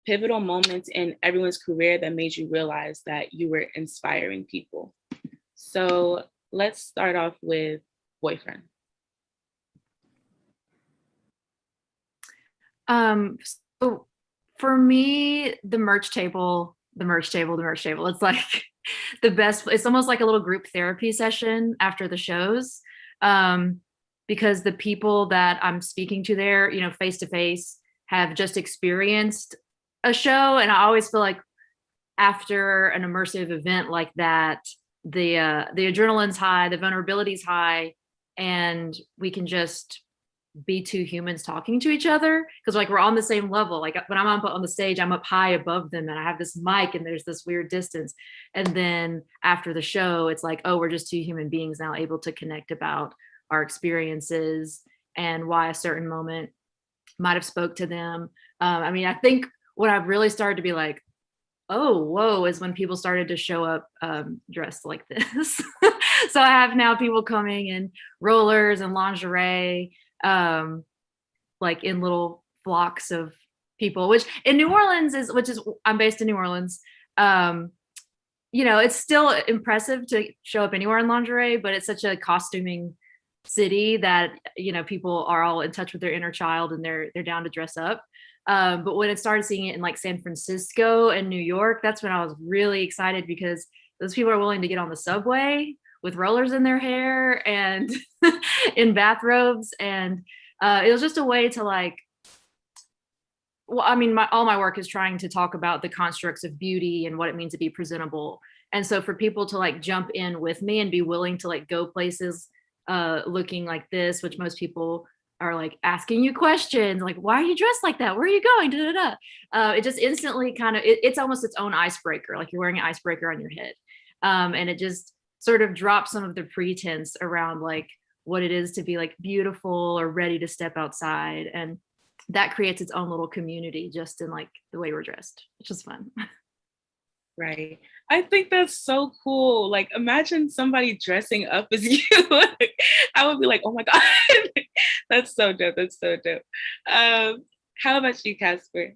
Pivotal moments in everyone's career that made you realize that you were inspiring people. So let's start off with boyfriend. So for me, the merch table, it's like the best. It's almost like a little group therapy session after the shows. Um, because the people that I'm speaking to there, face to face, have just experienced a show. And I always feel like after an immersive event like that, the adrenaline's high, the vulnerability's high, and we can just be two humans talking to each other because like we're on the same level. Like when I'm up on the stage, I'm up high above them and I have this mic and there's this weird distance. And then after the show, it's like, oh, we're just two human beings now able to connect about our experiences and why a certain moment might have spoke to them. I think what I've really started to be like, oh, whoa, is when people started to show up dressed like this. So I have now people coming in rollers and lingerie, um, like in little flocks of people, which in New Orleans I'm based in New Orleans. Um, it's still impressive to show up anywhere in lingerie, but it's such a costuming city that, people are all in touch with their inner child and they're down to dress up. But when I started seeing it in like San Francisco and New York, that's when I was really excited because those people are willing to get on the subway with rollers in their hair and in bathrobes. And it was just a way to like, well, I mean, all my work is trying to talk about the constructs of beauty and what it means to be presentable. And so for people to like jump in with me and be willing to like go places looking like this, which most people are like asking you questions like, why are you dressed like that? Where are you going? Da, da, da. It just instantly it's almost its own icebreaker. Like you're wearing an icebreaker on your head. And it just sort of drops some of the pretense around like what it is to be like beautiful or ready to step outside. And that creates its own little community just in like the way we're dressed, which is fun. Right. I think that's so cool. Like, imagine somebody dressing up as you. I would be like, oh my God, that's so dope. That's so dope. How about you, Casper?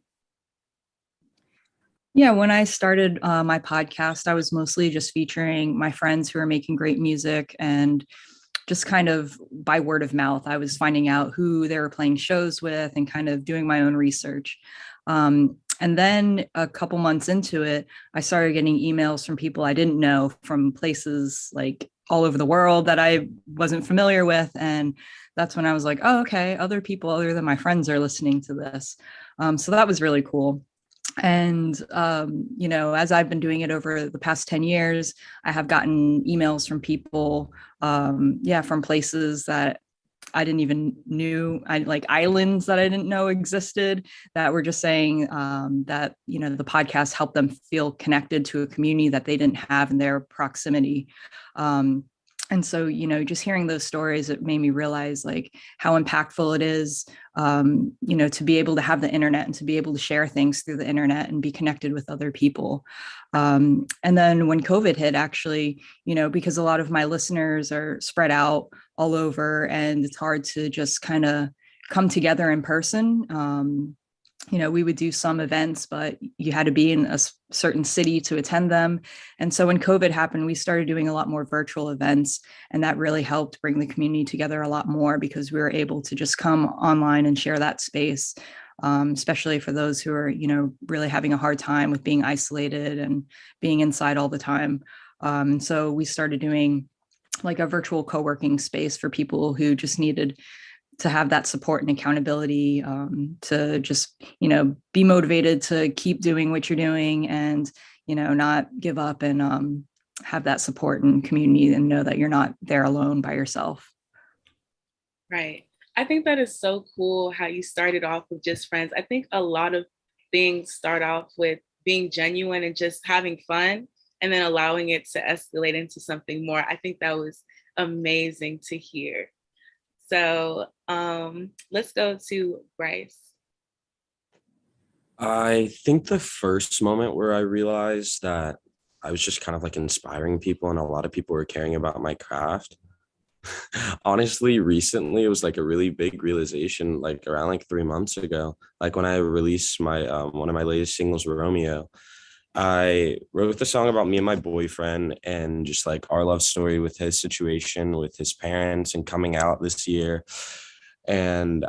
Yeah, when I started my podcast, I was mostly just featuring my friends who are making great music and just kind of by word of mouth, I was finding out who they were playing shows with and kind of doing my own research. And then a couple months into it, I started getting emails from people I didn't know from places like all over the world that I wasn't familiar with. And that's when I was like, oh, okay, other people other than my friends are listening to this. So that was really cool. And, as I've been doing it over the past 10 years, I have gotten emails from people, from places that I didn't even knew, like islands that I didn't know existed, that were just saying that, the podcast helped them feel connected to a community that they didn't have in their proximity. And so, just hearing those stories, it made me realize like how impactful it is, to be able to have the internet and to be able to share things through the internet and be connected with other people. And then when COVID hit, actually, because a lot of my listeners are spread out all over and it's hard to just kind of come together in person. We would do some events, but you had to be in a certain city to attend them. And so when COVID happened, we started doing a lot more virtual events. And that really helped bring the community together a lot more because we were able to just come online and share that space, especially for those who are, really having a hard time with being isolated and being inside all the time. So we started doing like a virtual co-working space for people who just needed to have that support and accountability, to just, be motivated to keep doing what you're doing and, not give up and have that support and community and know that you're not there alone by yourself. Right. I think that is so cool how you started off with just friends. I think a lot of things start off with being genuine and just having fun and then allowing it to escalate into something more. I think that was amazing to hear. So let's go to Bryce. I think the first moment where I realized that I was just kind of like inspiring people and a lot of people were caring about my craft Honestly, recently it was like a really big realization, like around like 3 months ago. Like when I released my one of my latest singles, Romeo, I wrote the song about me and my boyfriend and just like our love story with his situation with his parents and coming out this year. And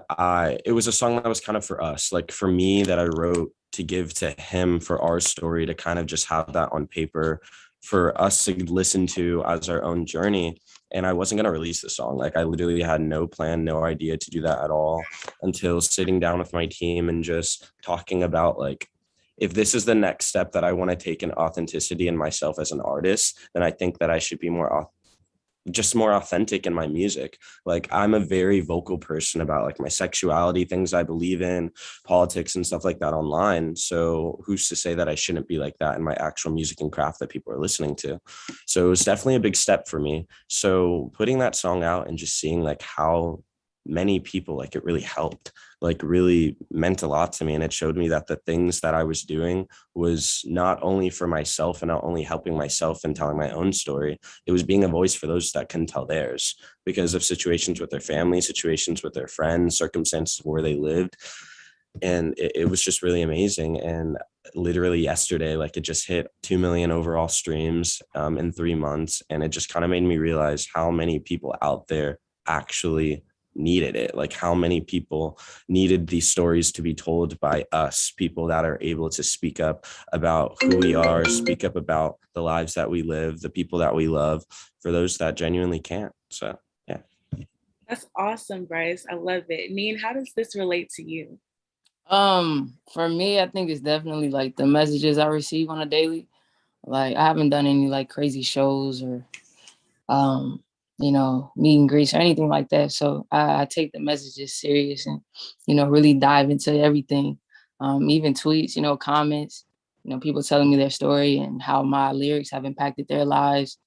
it was a song that was kind of for us, like for me, that I wrote to give to him for our story, to kind of just have that on paper for us to listen to as our own journey. And I wasn't going to release the song. Like I literally had no plan, no idea to do that at all, until sitting down with my team and just talking about like, if this is the next step that I want to take in authenticity in myself as an artist, then I think that I should be more authentic in my music. Like I'm a very vocal person about like my sexuality, things I believe in, politics and stuff like that online. So who's to say that I shouldn't be like that in my actual music and craft that people are listening to? So it was definitely a big step for me. So putting that song out and just seeing like how many people, like it really helped, like really meant a lot to me. And it showed me that the things that I was doing was not only for myself and not only helping myself and telling my own story, it was being a voice for those that couldn't tell theirs because of situations with their family, situations with their friends, circumstances where they lived. And it was just really amazing. And literally yesterday, like it just hit 2 million overall streams in 3 months. And it just kind of made me realize how many people out there actually needed it, like how many people needed these stories to be told by us, people that are able to speak up about who we are, speak up about the lives that we live, the people that we love, for those that genuinely can't. So yeah. That's awesome, Bryce. I love it. Neen, how does this relate to you? For me, I think it's definitely like the messages I receive on a daily. Like I haven't done any like crazy shows or meet and greets or anything like that. So I take the messages serious and, really dive into everything. Even tweets, comments, people telling me their story and how my lyrics have impacted their lives.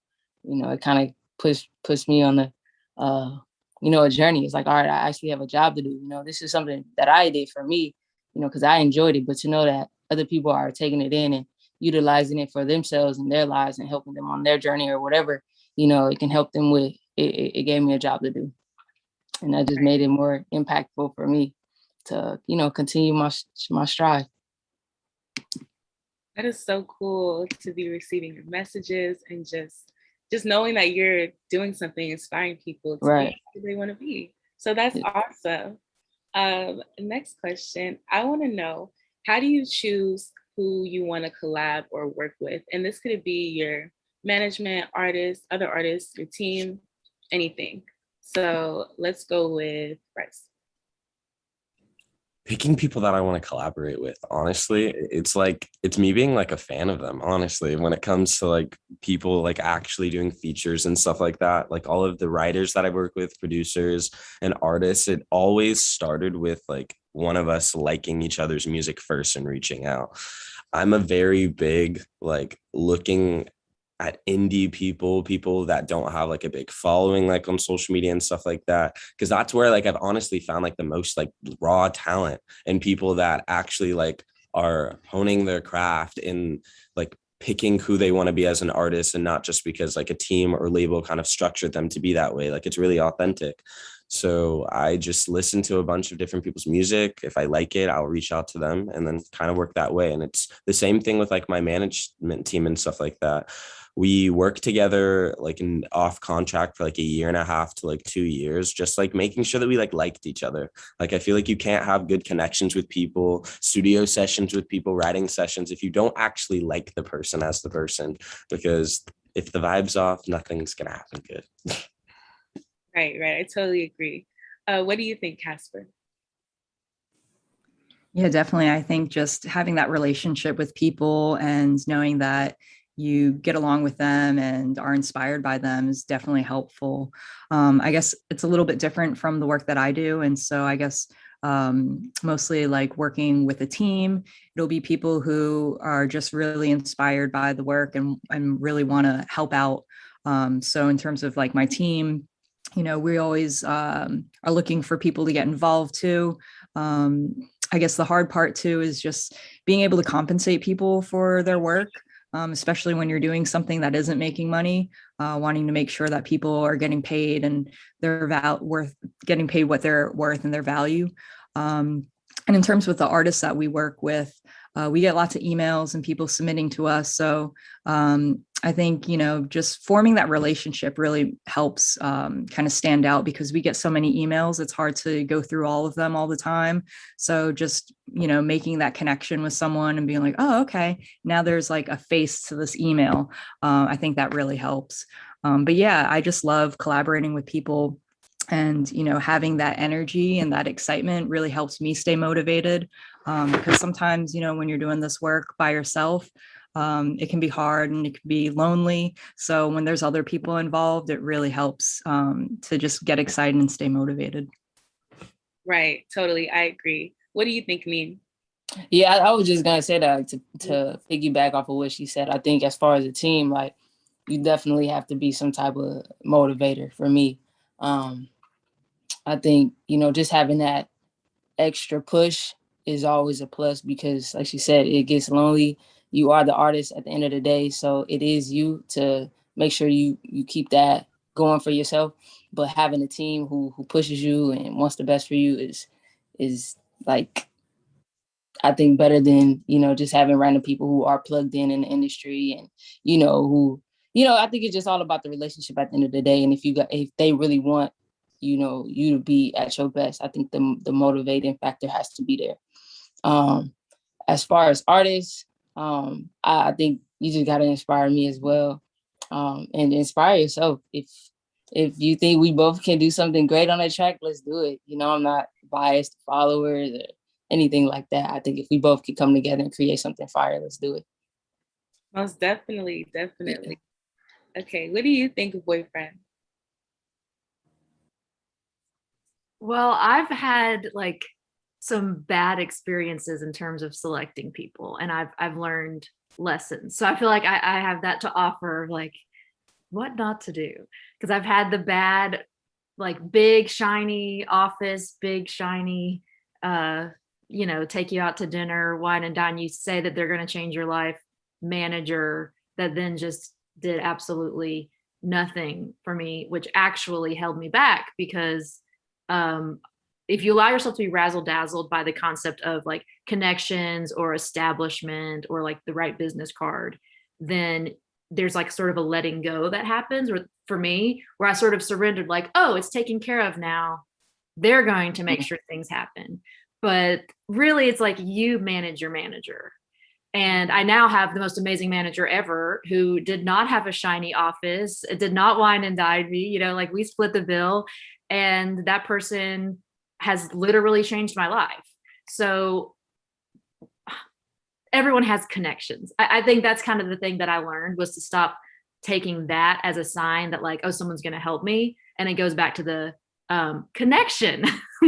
It kind of puts me on the, a journey. It's like, all right, I actually have a job to do. This is something that I did for me, because I enjoyed it. But to know that other people are taking it in and utilizing it for themselves and their lives and helping them on their journey or whatever, it can help them with, it gave me a job to do. And that just made it more impactful for me to, continue my stride. That is so cool to be receiving your messages and just knowing that you're doing something, inspiring people to be who they want to be. So that's awesome. Next question. I want to know, how do you choose who you want to collab or work with? And this could be your management, artists, other artists, your team, anything. So let's go with Bryce. Picking people that I want to collaborate with, honestly, it's like, it's me being like a fan of them, honestly, when it comes to like people like actually doing features and stuff like that. Like all of the writers that I work with, producers and artists, it always started with like one of us liking each other's music first and reaching out. I'm a very big like looking at indie people that don't have like a big following like on social media and stuff like that, because that's where like I've honestly found like the most like raw talent and people that actually like are honing their craft in like picking who they want to be as an artist, and not just because like a team or label kind of structured them to be that way. Like it's really authentic. So I just listen to a bunch of different people's music. If I like it, I'll reach out to them and then kind of work that way. And it's the same thing with like my management team and stuff like that. We work together like in off contract for like a year and a half to like 2 years, just like making sure that we like liked each other. Like I feel like you can't have good connections with people, studio sessions with people, writing sessions, if you don't actually like the person as the person, because if the vibe's off, nothing's gonna happen good. Right. I totally agree. What do you think, Casper? Yeah, definitely. I think just having that relationship with people and knowing that you get along with them and are inspired by them is definitely helpful. I guess it's a little bit different from the work that I do. And so I guess mostly like working with a team, it'll be people who are just really inspired by the work and really want to help out. So in terms of like my team, we always are looking for people to get involved too. I guess the hard part too is just being able to compensate people for their work. especially when you're doing something that isn't making money, wanting to make sure that people are getting paid and they're getting paid what they're worth and their value. And in terms with the artists that we work with, we get lots of emails and people submitting to us. So I think, just forming that relationship really helps kind of stand out, because we get so many emails. It's hard to go through all of them all the time. So just, making that connection with someone and being like, oh, okay, now there's like a face to this email. I think that really helps. But yeah, I just love collaborating with people. And, having that energy and that excitement really helps me stay motivated, because sometimes, when you're doing this work by yourself, it can be hard and it can be lonely. So when there's other people involved, it really helps to just get excited and stay motivated. Right. Totally. I agree. What do you think, Neen? Yeah, I was just gonna say that to piggyback off of what she said. I think as far as a team, like, you definitely have to be some type of motivator for me. I think, just having that extra push is always a plus, because like she said, it gets lonely. You are the artist at the end of the day. So it is you to make sure you keep that going for yourself. But having a team who pushes you and wants the best for you is like, I think, better than, just having random people who are plugged in the industry and, I think it's just all about the relationship at the end of the day. And if they really want, you to be at your best, I think the motivating factor has to be there. As far as artists, I think you just got to inspire me as well, and inspire yourself. If you think we both can do something great on a track, let's do it. I'm not biased to followers or anything like that. I think if we both can come together and create something fire, let's do it. Most definitely. Definitely. Yeah. Okay. What do you think of Boyfriend? Well, I've had like some bad experiences in terms of selecting people, and I've learned lessons. So I feel like I have that to offer, like what not to do, because I've had the bad, like big shiny office, big shiny, take you out to dinner, wine and dine. You say that they're going to change your life, manager that then just did absolutely nothing for me, which actually held me back, because if you allow yourself to be razzle dazzled by the concept of like connections or establishment or like the right business card, then there's like sort of a letting go that happens, or for me, where I sort of surrendered, like, oh, it's taken care of now. They're going to make sure things happen. But really, it's like you manage your manager. And I now have the most amazing manager ever, who did not have a shiny office, did not wine and dine me, like we split the bill. And that person has literally changed my life. So everyone has connections. I think that's kind of the thing that I learned, was to stop taking that as a sign that like, oh, someone's going to help me. And it goes back to the connection,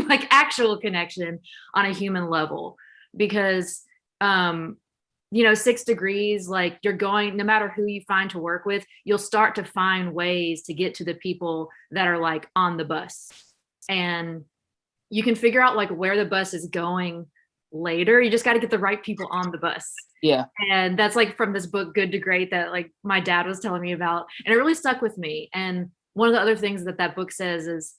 like actual connection on a human level, because 6 degrees, like you're going, no matter who you find to work with, you'll start to find ways to get to the people that are like on the bus, and you can figure out like where the bus is going later. You just got to get the right people on the bus. Yeah. And that's like from this book, Good to Great, that like my dad was telling me about, and it really stuck with me. And one of the other things that book says is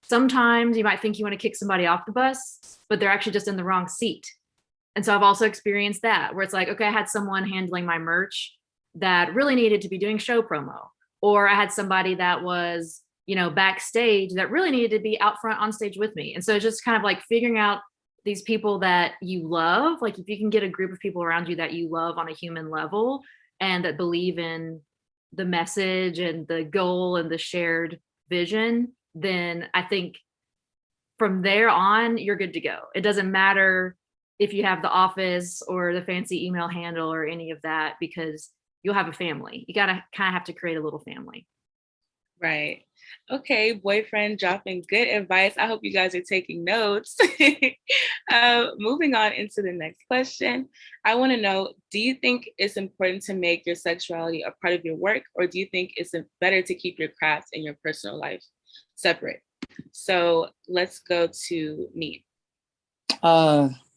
sometimes you might think you want to kick somebody off the bus, but they're actually just in the wrong seat. And so I've also experienced that, where it's like, okay, I had someone handling my merch that really needed to be doing show promo, or I had somebody that was, backstage that really needed to be out front on stage with me. And so it's just kind of like figuring out these people that you love. Like if you can get a group of people around you that you love on a human level and that believe in the message and the goal and the shared vision, then I think from there on, you're good to go. It doesn't matter if you have the office or the fancy email handle or any of that, because you'll have a family. You got to kind of have to create a little family. Right. Okay, Boyfriend dropping good advice. I hope you guys are taking notes. Moving on into the next question. I want to know, do you think it's important to make your sexuality a part of your work, or do you think it's better to keep your craft and your personal life separate? So let's go to Neen.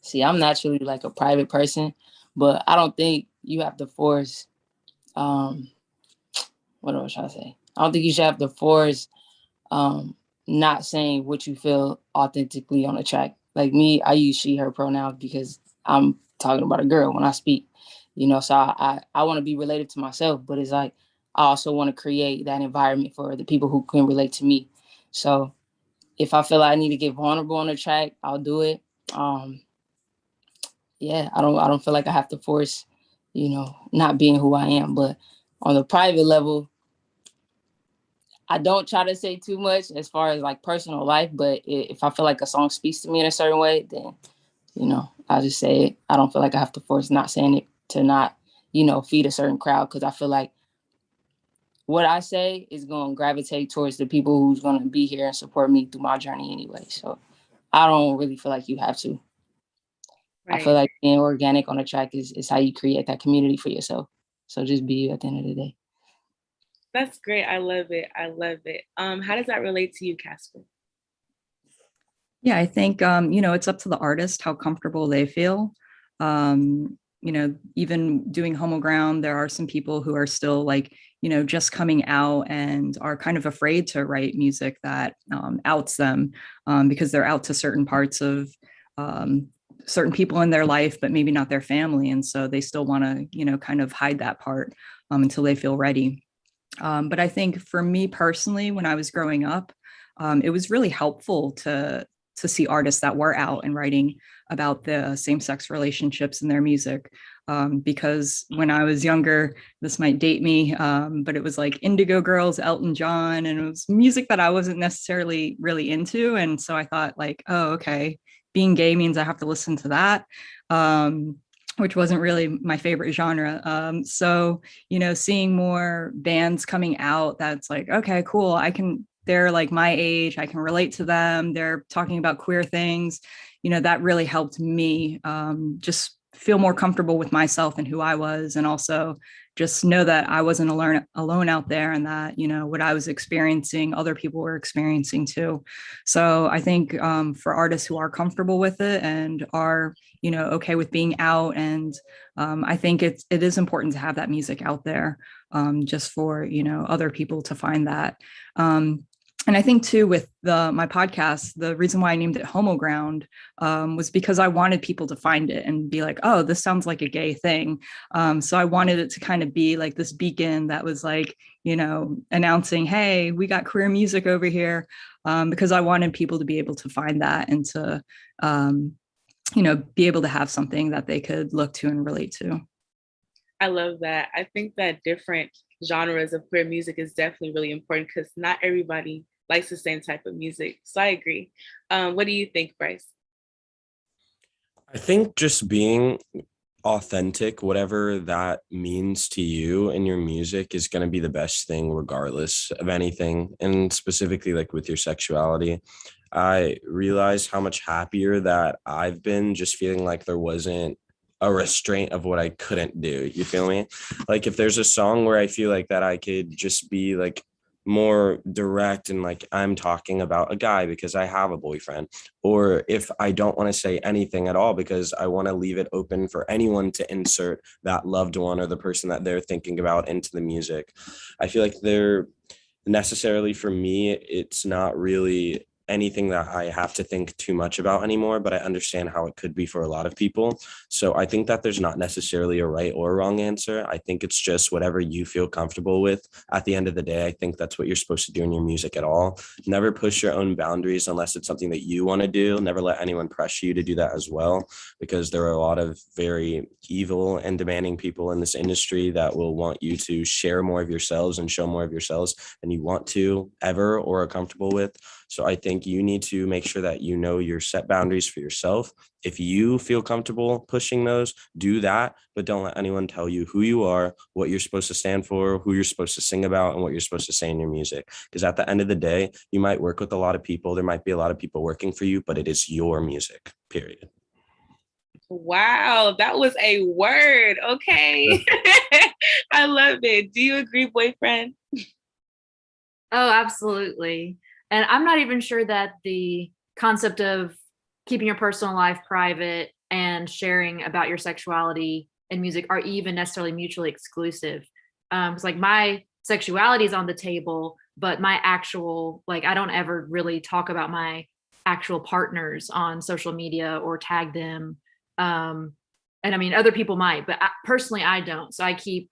See, I'm naturally like a private person, but I don't think you have to force What was I trying to say? I don't think you should have to force not saying what you feel authentically on a track. Like me, I use she, her pronouns because I'm talking about a girl when I speak, so I want to be related to myself, but it's like, I also want to create that environment for the people who can relate to me. So if I feel like I need to get vulnerable on the track, I'll do it. Yeah, I don't feel like I have to force, not being who I am. But on the private level, I don't try to say too much as far as like personal life, but if I feel like a song speaks to me in a certain way, then, I just say it. I don't feel like I have to force not saying it to not, feed a certain crowd, because I feel like what I say is going to gravitate towards the people who's going to be here and support me through my journey anyway. So I don't really feel like you have to. I feel Right. like being organic on a track is how you create that community for yourself. So just be you at the end of the day. That's great. I love it. I love it. How does that relate to you, Casper? Yeah, I think it's up to the artist how comfortable they feel. Even doing Homo Ground, there are some people who are still like, just coming out and are kind of afraid to write music that outs them, because they're out to certain parts of certain people in their life, but maybe not their family. And so they still want to, kind of hide that part until they feel ready. But I think for me personally, when I was growing up, it was really helpful to see artists that were out and writing about the same-sex relationships in their music. Because when I was younger, this might date me, but it was like Indigo Girls, Elton John, and it was music that I wasn't necessarily really into. And so I thought like, oh, okay, being gay means I have to listen to that. Which wasn't really my favorite genre. So, seeing more bands coming out that's like, okay, cool, they're like my age, I can relate to them, they're talking about queer things, that really helped me just feel more comfortable with myself and who I was, and also just know that I wasn't alone out there, and that, what I was experiencing, other people were experiencing too. So I think for artists who are comfortable with it and are, okay with being out, and I think it is important to have that music out there, just for, other people to find that. And I think too, with my podcast, the reason why I named it Homo Ground was because I wanted people to find it and be like, oh, this sounds like a gay thing. So I wanted it to kind of be like this beacon that was like, announcing, hey, we got queer music over here, because I wanted people to be able to find that and to, be able to have something that they could look to and relate to. I love that. I think that different genres of queer music is definitely really important because not everybody likes the same type of music. So I agree. What do you think, Bryce? I think just being authentic, whatever that means to you and your music, is going to be the best thing regardless of anything. And specifically like with your sexuality, I realized how much happier that I've been just feeling like there wasn't a restraint of what I couldn't do. You feel me? Like if there's a song where I feel like that I could just be like more direct and like I'm talking about a guy because I have a boyfriend, or if I don't want to say anything at all because I want to leave it open for anyone to insert that loved one or the person that they're thinking about into the music. I feel like they're necessarily, for me, it's not really anything that I have to think too much about anymore, but I understand how it could be for a lot of people. So I think that there's not necessarily a right or wrong answer. I think it's just whatever you feel comfortable with. At the end of the day, I think that's what you're supposed to do in your music at all. Never push your own boundaries unless it's something that you want to do. Never let anyone pressure you to do that as well, because there are a lot of very evil and demanding people in this industry that will want you to share more of yourselves and show more of yourselves than you want to ever or are comfortable with. So I think you need to make sure that you know your set boundaries for yourself. If you feel comfortable pushing those, do that, but don't let anyone tell you who you are, what you're supposed to stand for, who you're supposed to sing about, and what you're supposed to say in your music. Because at the end of the day, you might work with a lot of people. There might be a lot of people working for you, but it is your music, period. Wow, that was a word. Okay. I love it. Do you agree, boyfriend? Oh, absolutely. And I'm not even sure that the concept of keeping your personal life private and sharing about your sexuality and music are even necessarily mutually exclusive. It's like my sexuality is on the table, but my actual, like, I don't ever really talk about my actual partners on social media or tag them. And I mean, other people might, but personally, I don't. So I keep,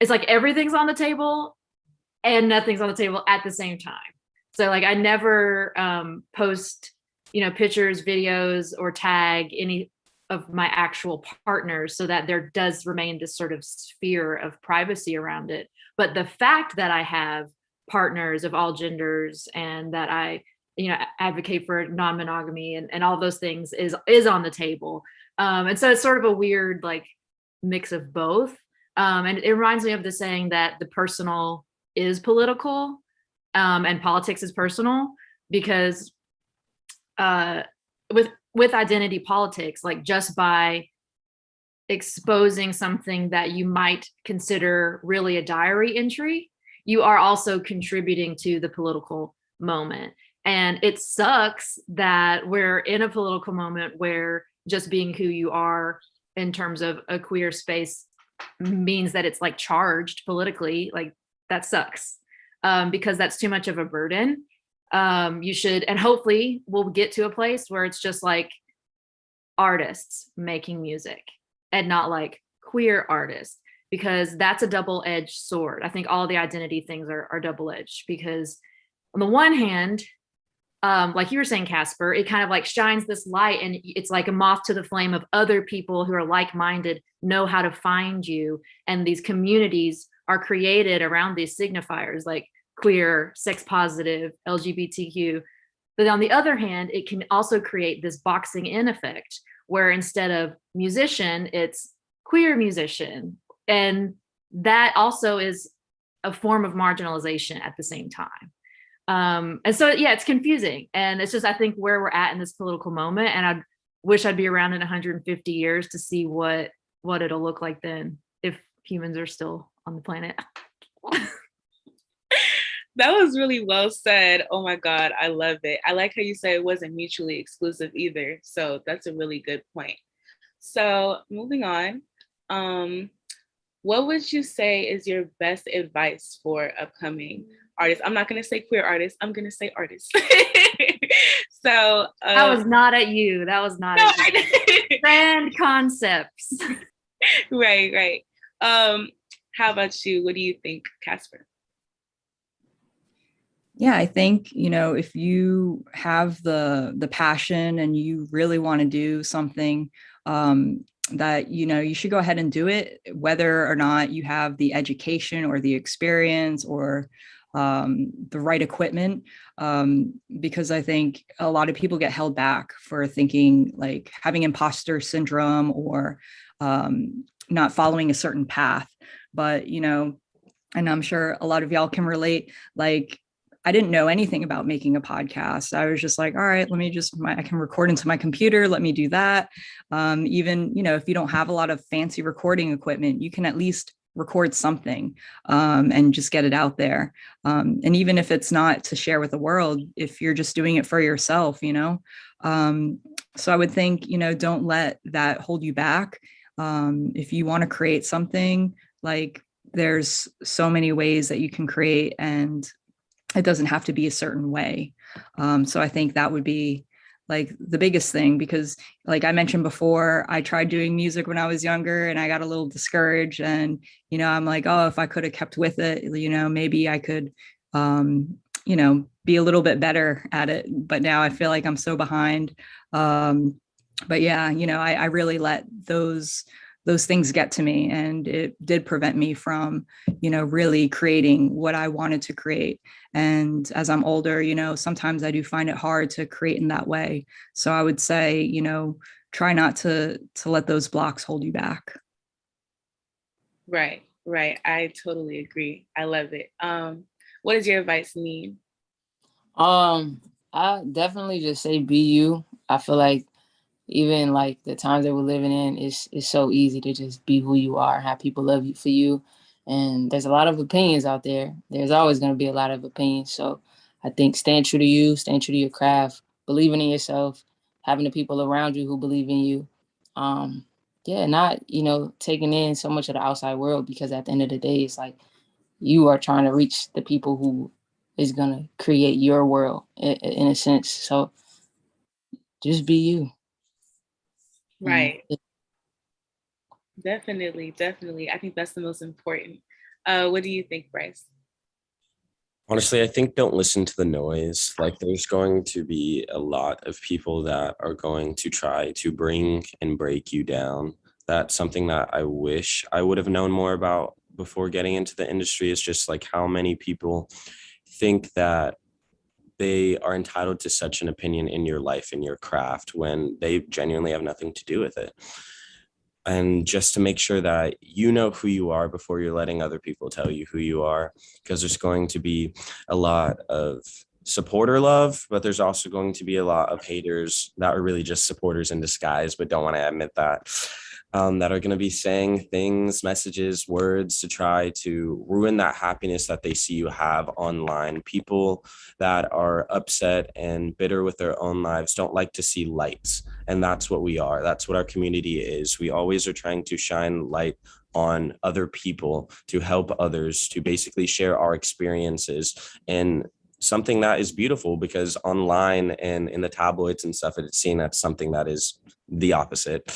it's like everything's on the table and nothing's on the table at the same time. So like I never post, pictures, videos, or tag any of my actual partners, so that there does remain this sort of sphere of privacy around it. But the fact that I have partners of all genders and that I, advocate for non-monogamy and all those things is on the table. And so it's sort of a weird like mix of both. And it reminds me of the saying that the personal is political, and politics is personal, because with identity politics, like just by exposing something that you might consider really a diary entry, you are also contributing to the political moment. And it sucks that we're in a political moment where just being who you are in terms of a queer space means that it's like charged politically. Like that sucks, because that's too much of a burden. You should, and hopefully we'll get to a place where it's just like artists making music and not like queer artists, because that's a double-edged sword. I think all the identity things are double-edged, because on the one hand, like you were saying, Casper, it kind of like shines this light, and it's like a moth to the flame of other people who are like-minded, know how to find you. And these communities are created around these signifiers like queer, sex positive, LGBTQ. But on the other hand, it can also create this boxing in effect where instead of musician, it's queer musician. And that also is a form of marginalization at the same time. And so, yeah, it's confusing. And it's just, I think, where we're at in this political moment. And I wish I'd be around in 150 years to see what it'll look like then, if humans are still on the planet. That was really well said. Oh my God, I love it. I like how you said it wasn't mutually exclusive either. So that's a really good point. So moving on, what would you say is your best advice for upcoming artists? I'm not going to say queer artists. I'm going to say artists. So that was not at you. That was not no, at you. Grand concepts. Right. How about you? What do you think, Casper? Yeah, I think, if you have the passion and you really want to do something, that, you should go ahead and do it, whether or not you have the education or the experience or the right equipment. Because I think a lot of people get held back for thinking like having imposter syndrome or not following a certain path. But, and I'm sure a lot of y'all can relate, like, I didn't know anything about making a podcast. I was just like, all right, I can record into my computer. Let me do that. Even, if you don't have a lot of fancy recording equipment, you can at least record something and just get it out there. And even if it's not to share with the world, if you're just doing it for yourself, so I would think, don't let that hold you back. If you want to create something, like there's so many ways that you can create, and it doesn't have to be a certain way. So I think that would be like the biggest thing, because like I mentioned before, I tried doing music when I was younger and I got a little discouraged, and, I'm like, oh, if I could have kept with it, maybe I could, be a little bit better at it. But now I feel like I'm so behind. But yeah, I really let those things get to me, and it did prevent me from, really creating what I wanted to create. And as I'm older, sometimes I do find it hard to create in that way. So I would say, try not to let those blocks hold you back. Right. I totally agree. I love it. What does your advice mean? I definitely just say be you. I feel like even like the times that we're living in, it's so easy to just be who you are and have people love you for you. And there's a lot of opinions out there. There's always going to be a lot of opinions. So I think staying true to you, staying true to your craft, believing in yourself, having the people around you who believe in you. yeah, not, taking in so much of the outside world, because at the end of the day, it's like you are trying to reach the people who is going to create your world in a sense. So just be you. And Right. Definitely, definitely. I think that's the most important. What do you think, Bryce? Honestly, I think don't listen to the noise. Like, there's going to be a lot of people that are going to try to bring and break you down. That's something that I wish I would have known more about before getting into the industry, is just like how many people think that they are entitled to such an opinion in your life, in your craft, when they genuinely have nothing to do with it. And just to make sure that you know who you are before you're letting other people tell you who you are, because there's going to be a lot of supporter love, but there's also going to be a lot of haters that are really just supporters in disguise, but don't want to admit that. That are going to be saying things, messages, words to try to ruin that happiness that they see you have online. People that are upset and bitter with their own lives don't like to see lights. And that's what we are. That's what our community is. We always are trying to shine light on other people, to help others, to basically share our experiences, and something that is beautiful, because online and in the tabloids and stuff, it's seen as something that is the opposite.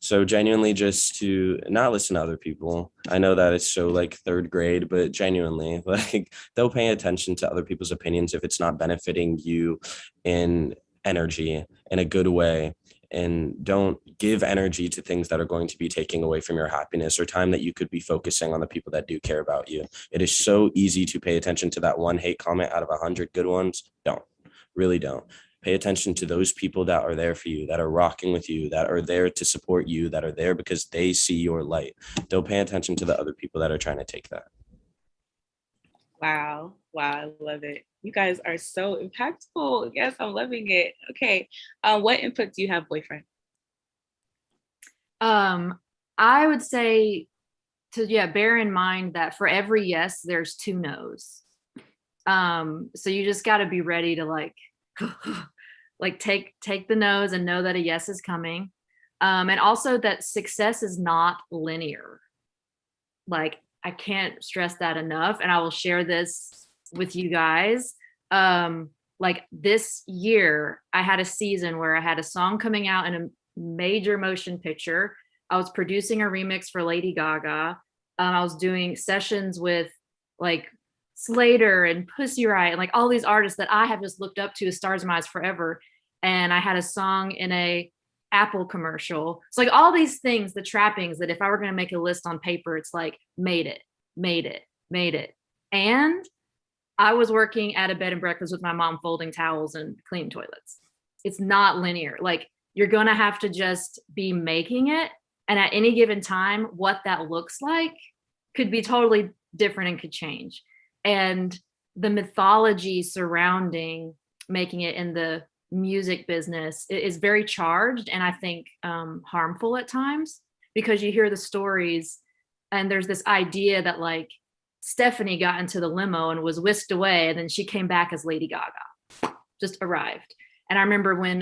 So genuinely, just to not listen to other people. I know that it's so like third grade, but genuinely, like, they'll pay attention to other people's opinions if it's not benefiting you in energy in a good way. And don't give energy to things that are going to be taking away from your happiness or time that you could be focusing on the people that do care about you. It is so easy to pay attention to that one hate comment out of 100 good ones. Don't, really don't. Pay attention to those people that are there for you, that are rocking with you, that are there to support you, that are there because they see your light. Don't pay attention to the other people that are trying to take that. Wow. Wow. I love it. You guys are so impactful. Yes, I'm loving it. Okay. What input do you have, boyfriend? I would say to bear in mind that for every yes, there's two no's. So you just got to be ready to like take the no's and know that a yes is coming. And also that success is not linear. Like, I can't stress that enough. And I will share this with you guys. Like, this year, I had a season where I had a song coming out in a major motion picture. I was producing a remix for Lady Gaga. I was doing sessions with like Slater and Pussy Riot and like all these artists that I have just looked up to as stars in my eyes forever. And I had a song in a Apple commercial. It's like all these things, the trappings that if I were going to make a list on paper, it's like made it. And I was working at a bed and breakfast with my mom folding towels and cleaning toilets. It's not linear. Like, you're going to have to just be making it. And at any given time, what that looks like could be totally different and could change. And the mythology surrounding making it in the music business is very charged, and I think harmful at times, because you hear the stories and there's this idea that like Stephanie got into the limo and was whisked away, and then she came back as Lady Gaga, just arrived. And I remember when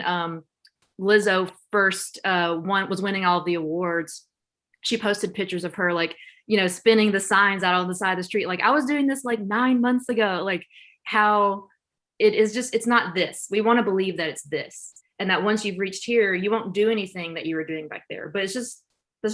Lizzo first was winning all of the awards, she posted pictures of her like, spinning the signs out on the side of the street. Like, I was doing this like 9 months ago. Like, how it is just, it's not this. We want to believe that it's this. And that once you've reached here, you won't do anything that you were doing back there. But that's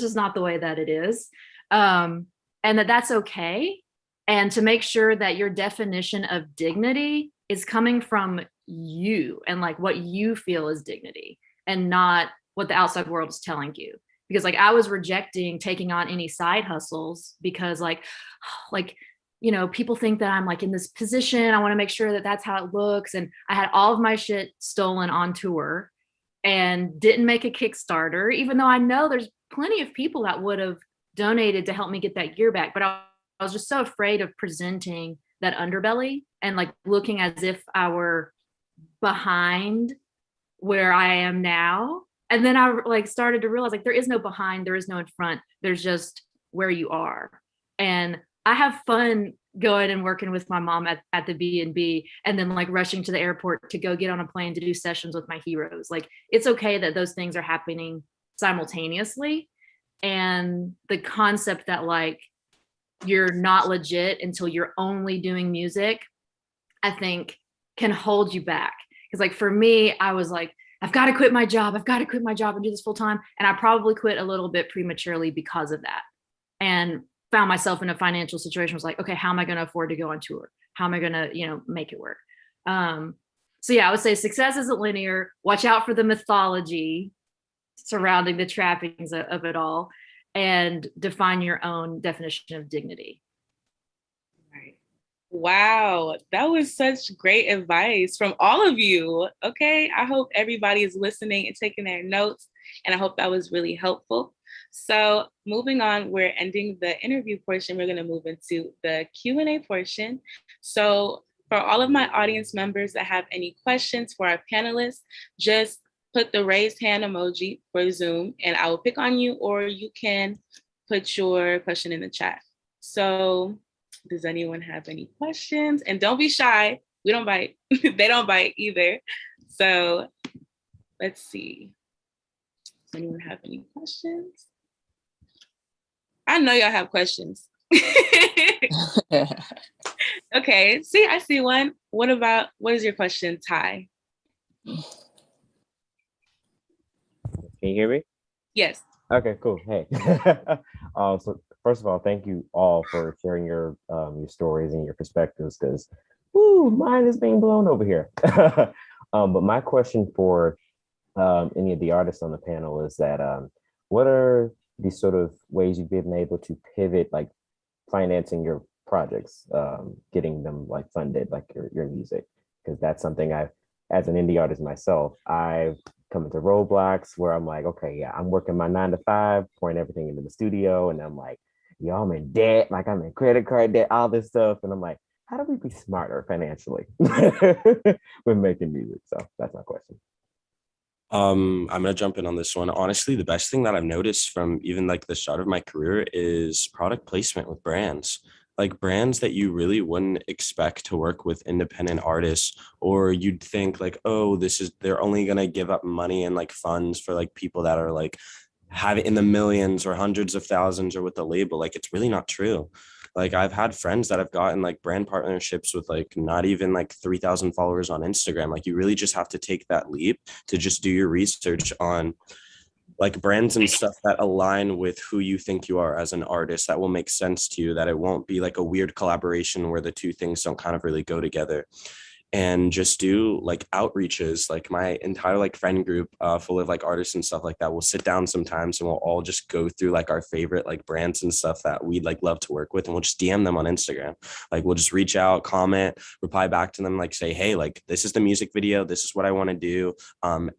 just not the way that it is. And that's okay. And to make sure that your definition of dignity is coming from you and like what you feel is dignity, and not what the outside world is telling you. Because like, I was rejecting taking on any side hustles because like people think that I'm like in this position. I want to make sure that that's how it looks. And I had all of my shit stolen on tour and didn't make a Kickstarter, even though I know there's plenty of people that would have donated to help me get that gear back. But I was just so afraid of presenting that underbelly and like looking as if I were behind where I am now. And then I like started to realize like there is no behind, there is no in front, there's just where you are. And I have fun going and working with my mom at the B&B and then like rushing to the airport to go get on a plane to do sessions with my heroes. Like, it's okay that those things are happening simultaneously. and the concept that like you're not legit until you're only doing music, I think can hold you back. Because like for me, I was like, I've got to quit my job. I've got to quit my job and do this full time. And I probably quit a little bit prematurely because of that. And found myself in a financial situation. Was like, okay, how am I going to afford to go on tour? How am I going to, make it work? So yeah, I would say success isn't linear. Watch out for the mythology surrounding the trappings of it all, and define your own definition of dignity. Right. Wow, that was such great advice from all of you. Okay, I hope everybody is listening and taking their notes, and I hope that was really helpful. So moving on, we're ending the interview portion. We're going to move into the Q&A portion. So for all of my audience members that have any questions for our panelists, just put the raised hand emoji for Zoom and I will pick on you, or you can put your question in the chat. So does anyone have any questions? And don't be shy. We don't bite. They don't bite either. So let's see. Does anyone have any questions? I know y'all have questions. Okay, see, I see one. What is your question, Ty? Can you hear me? Yes. Okay, cool. Hey. So first of all, thank you all for sharing your stories and your perspectives, because mine is being blown over here. But my question for any of the artists on the panel is that what are the sort of ways you've been able to pivot, like financing your projects, getting them like funded, like your music? Because that's something as an indie artist myself, I've come into roadblocks where I'm like, okay, yeah, I'm working my 9 to 5, pouring everything into the studio, and I'm like, yo, I'm in debt, like I'm in credit card debt, all this stuff, and I'm like, how do we be smarter financially when making music? So that's my question. I'm gonna jump in on this one. Honestly, the best thing that I've noticed from even like the start of my career is product placement with brands. Like brands that you really wouldn't expect to work with independent artists, or you'd think like, oh, they're only gonna give up money and like funds for like people that are like have it in the millions or hundreds of thousands or with the label. Like it's really not true. Like I've had friends that have gotten like brand partnerships with like not even like 3,000 followers on Instagram. Like you really just have to take that leap to just do your research on like brands and stuff that align with who you think you are as an artist, that will make sense to you, that it won't be like a weird collaboration where the two things don't kind of really go together. And just do like outreaches. Like my entire like friend group full of like artists and stuff like that will sit down sometimes and we'll all just go through like our favorite like brands and stuff that we'd like love to work with, and we'll just DM them on Instagram. Like we'll just reach out, comment, reply back to them, like say, hey, like this is the music video, this is what I want to do.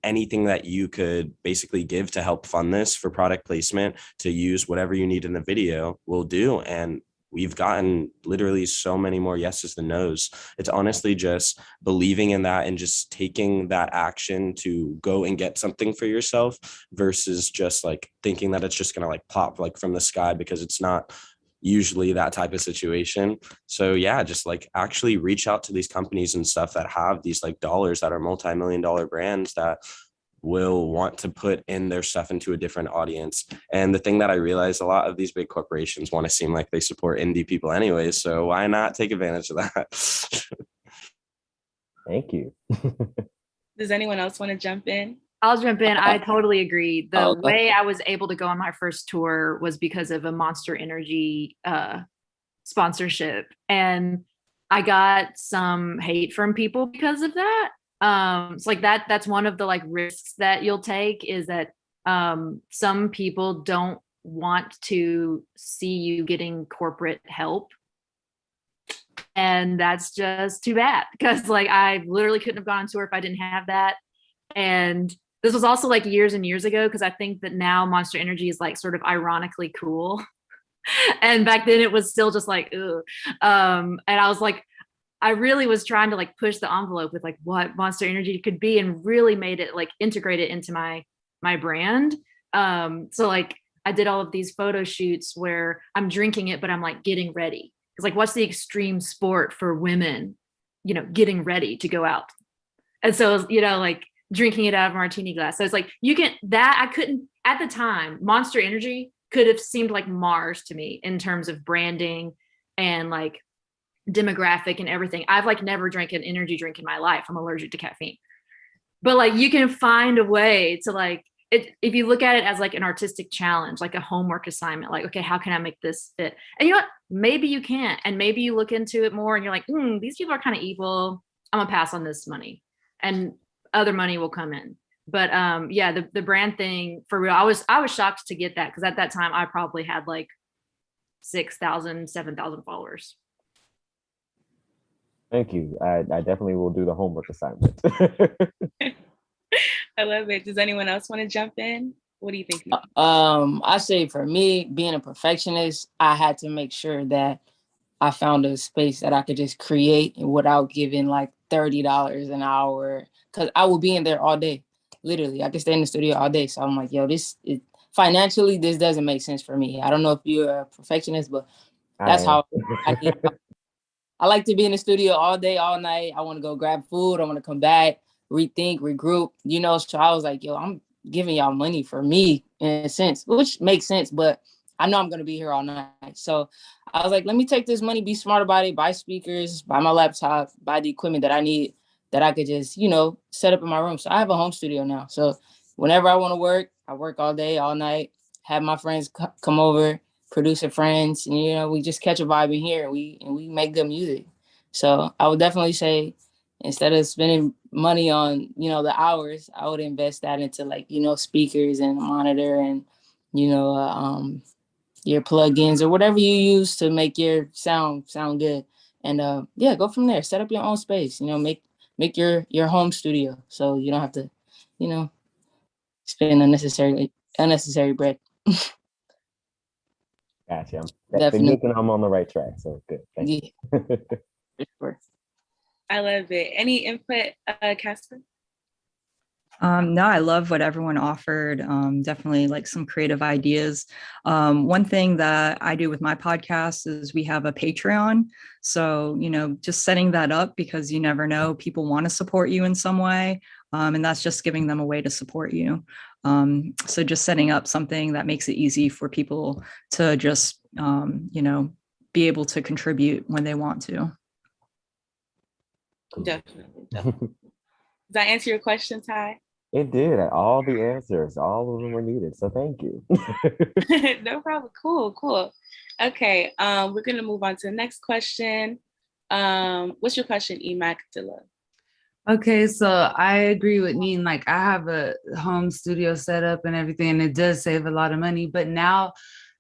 Anything that you could basically give to help fund this for product placement, to use whatever you need in the video, we'll do. And we've gotten literally so many more yeses than nos. It's honestly just believing in that and just taking that action to go and get something for yourself, versus just like thinking that it's just going to like pop like from the sky, because it's not usually that type of situation. So yeah, just like actually reach out to these companies and stuff that have these like dollars, that are multi-million-dollar brands that will want to put in their stuff into a different audience. And the thing that I realized, a lot of these big corporations want to seem like they support indie people anyways, so why not take advantage of that? Thank you. Does anyone else want to jump in? I'll jump in. I totally agree. The Okay. way I was able to go on my first tour was because of a Monster Energy sponsorship. And I got some hate from people because of that. It's like that's one of the like risks that you'll take, is that some people don't want to see you getting corporate help. And that's just too bad, because like I literally couldn't have gone on tour if I didn't have that. And this was also like years and years ago, because I think that now Monster Energy is like sort of ironically cool. And back then it was still just like, ugh. And I was like, I really was trying to like push the envelope with like what Monster Energy could be, and really made it like integrate it into my brand. So like I did all of these photo shoots where I'm drinking it, but I'm like getting ready. It's like, what's the extreme sport for women, getting ready to go out? And so, like drinking it out of a martini glass. So it's like, I couldn't, at the time, Monster Energy could have seemed like Mars to me in terms of branding and like demographic and everything. I've like never drank an energy drink in my life. I'm allergic to caffeine. But like you can find a way to like it, if you look at it as like an artistic challenge, like a homework assignment, like, okay, how can I make this fit? And you know what? Maybe you can't. And maybe you look into it more and you're like, these people are kind of evil. I'm gonna pass on this money. And other money will come in. But yeah, the brand thing for real, I was shocked to get that because at that time I probably had like 6,000, 7,000 followers. Thank you. I definitely will do the homework assignment. I love it. Does anyone else want to jump in? What do you think? I say for me, being a perfectionist, I had to make sure that I found a space that I could just create without giving like $30 an hour, because I will be in there all day. Literally, I could stay in the studio all day. So I'm like, yo, financially, this doesn't make sense for me. I don't know if you're a perfectionist, but that's how I like to be in the studio all day, all night. I want to go grab food. I want to come back, rethink, regroup, you know? So I was like, yo, I'm giving y'all money for me in a sense, which makes sense, but I know I'm going to be here all night. So I was like, let me take this money, be smart about it, buy speakers, buy my laptop, buy the equipment that I need that I could just, you know, set up in my room. So I have a home studio now. So whenever I want to work, I work all day, all night, have my friends come over, producer friends, and, you know, we just catch a vibe in here and we make good music. So I would definitely say, instead of spending money on, you know, the hours, I would invest that into like, you know, speakers and a monitor and, you know, your plugins or whatever you use to make your sound good. And yeah, go from there. Set up your own space, you know, make your home studio so you don't have to, you know, spend unnecessary bread. Gotcha. Definitely. I'm on the right track. So good. Thank you. For sure. I love it. Any input, Casper? No, I love what everyone offered. Definitely like some creative ideas. One thing that I do with my podcast is we have a Patreon. So, you know, just setting that up because you never know, people want to support you in some way. And that's just giving them a way to support you. So just setting up something that makes it easy for people to just, you know, be able to contribute when they want to. Definitely. Does that answer your question, Ty? It did. All the answers, all of them were needed. So thank you. No problem. Cool. Okay. We're gonna move on to the next question. What's your question, Emac Dilla? Okay, so I agree with Neen. Like I have a home studio set up and everything, and it does save a lot of money. But now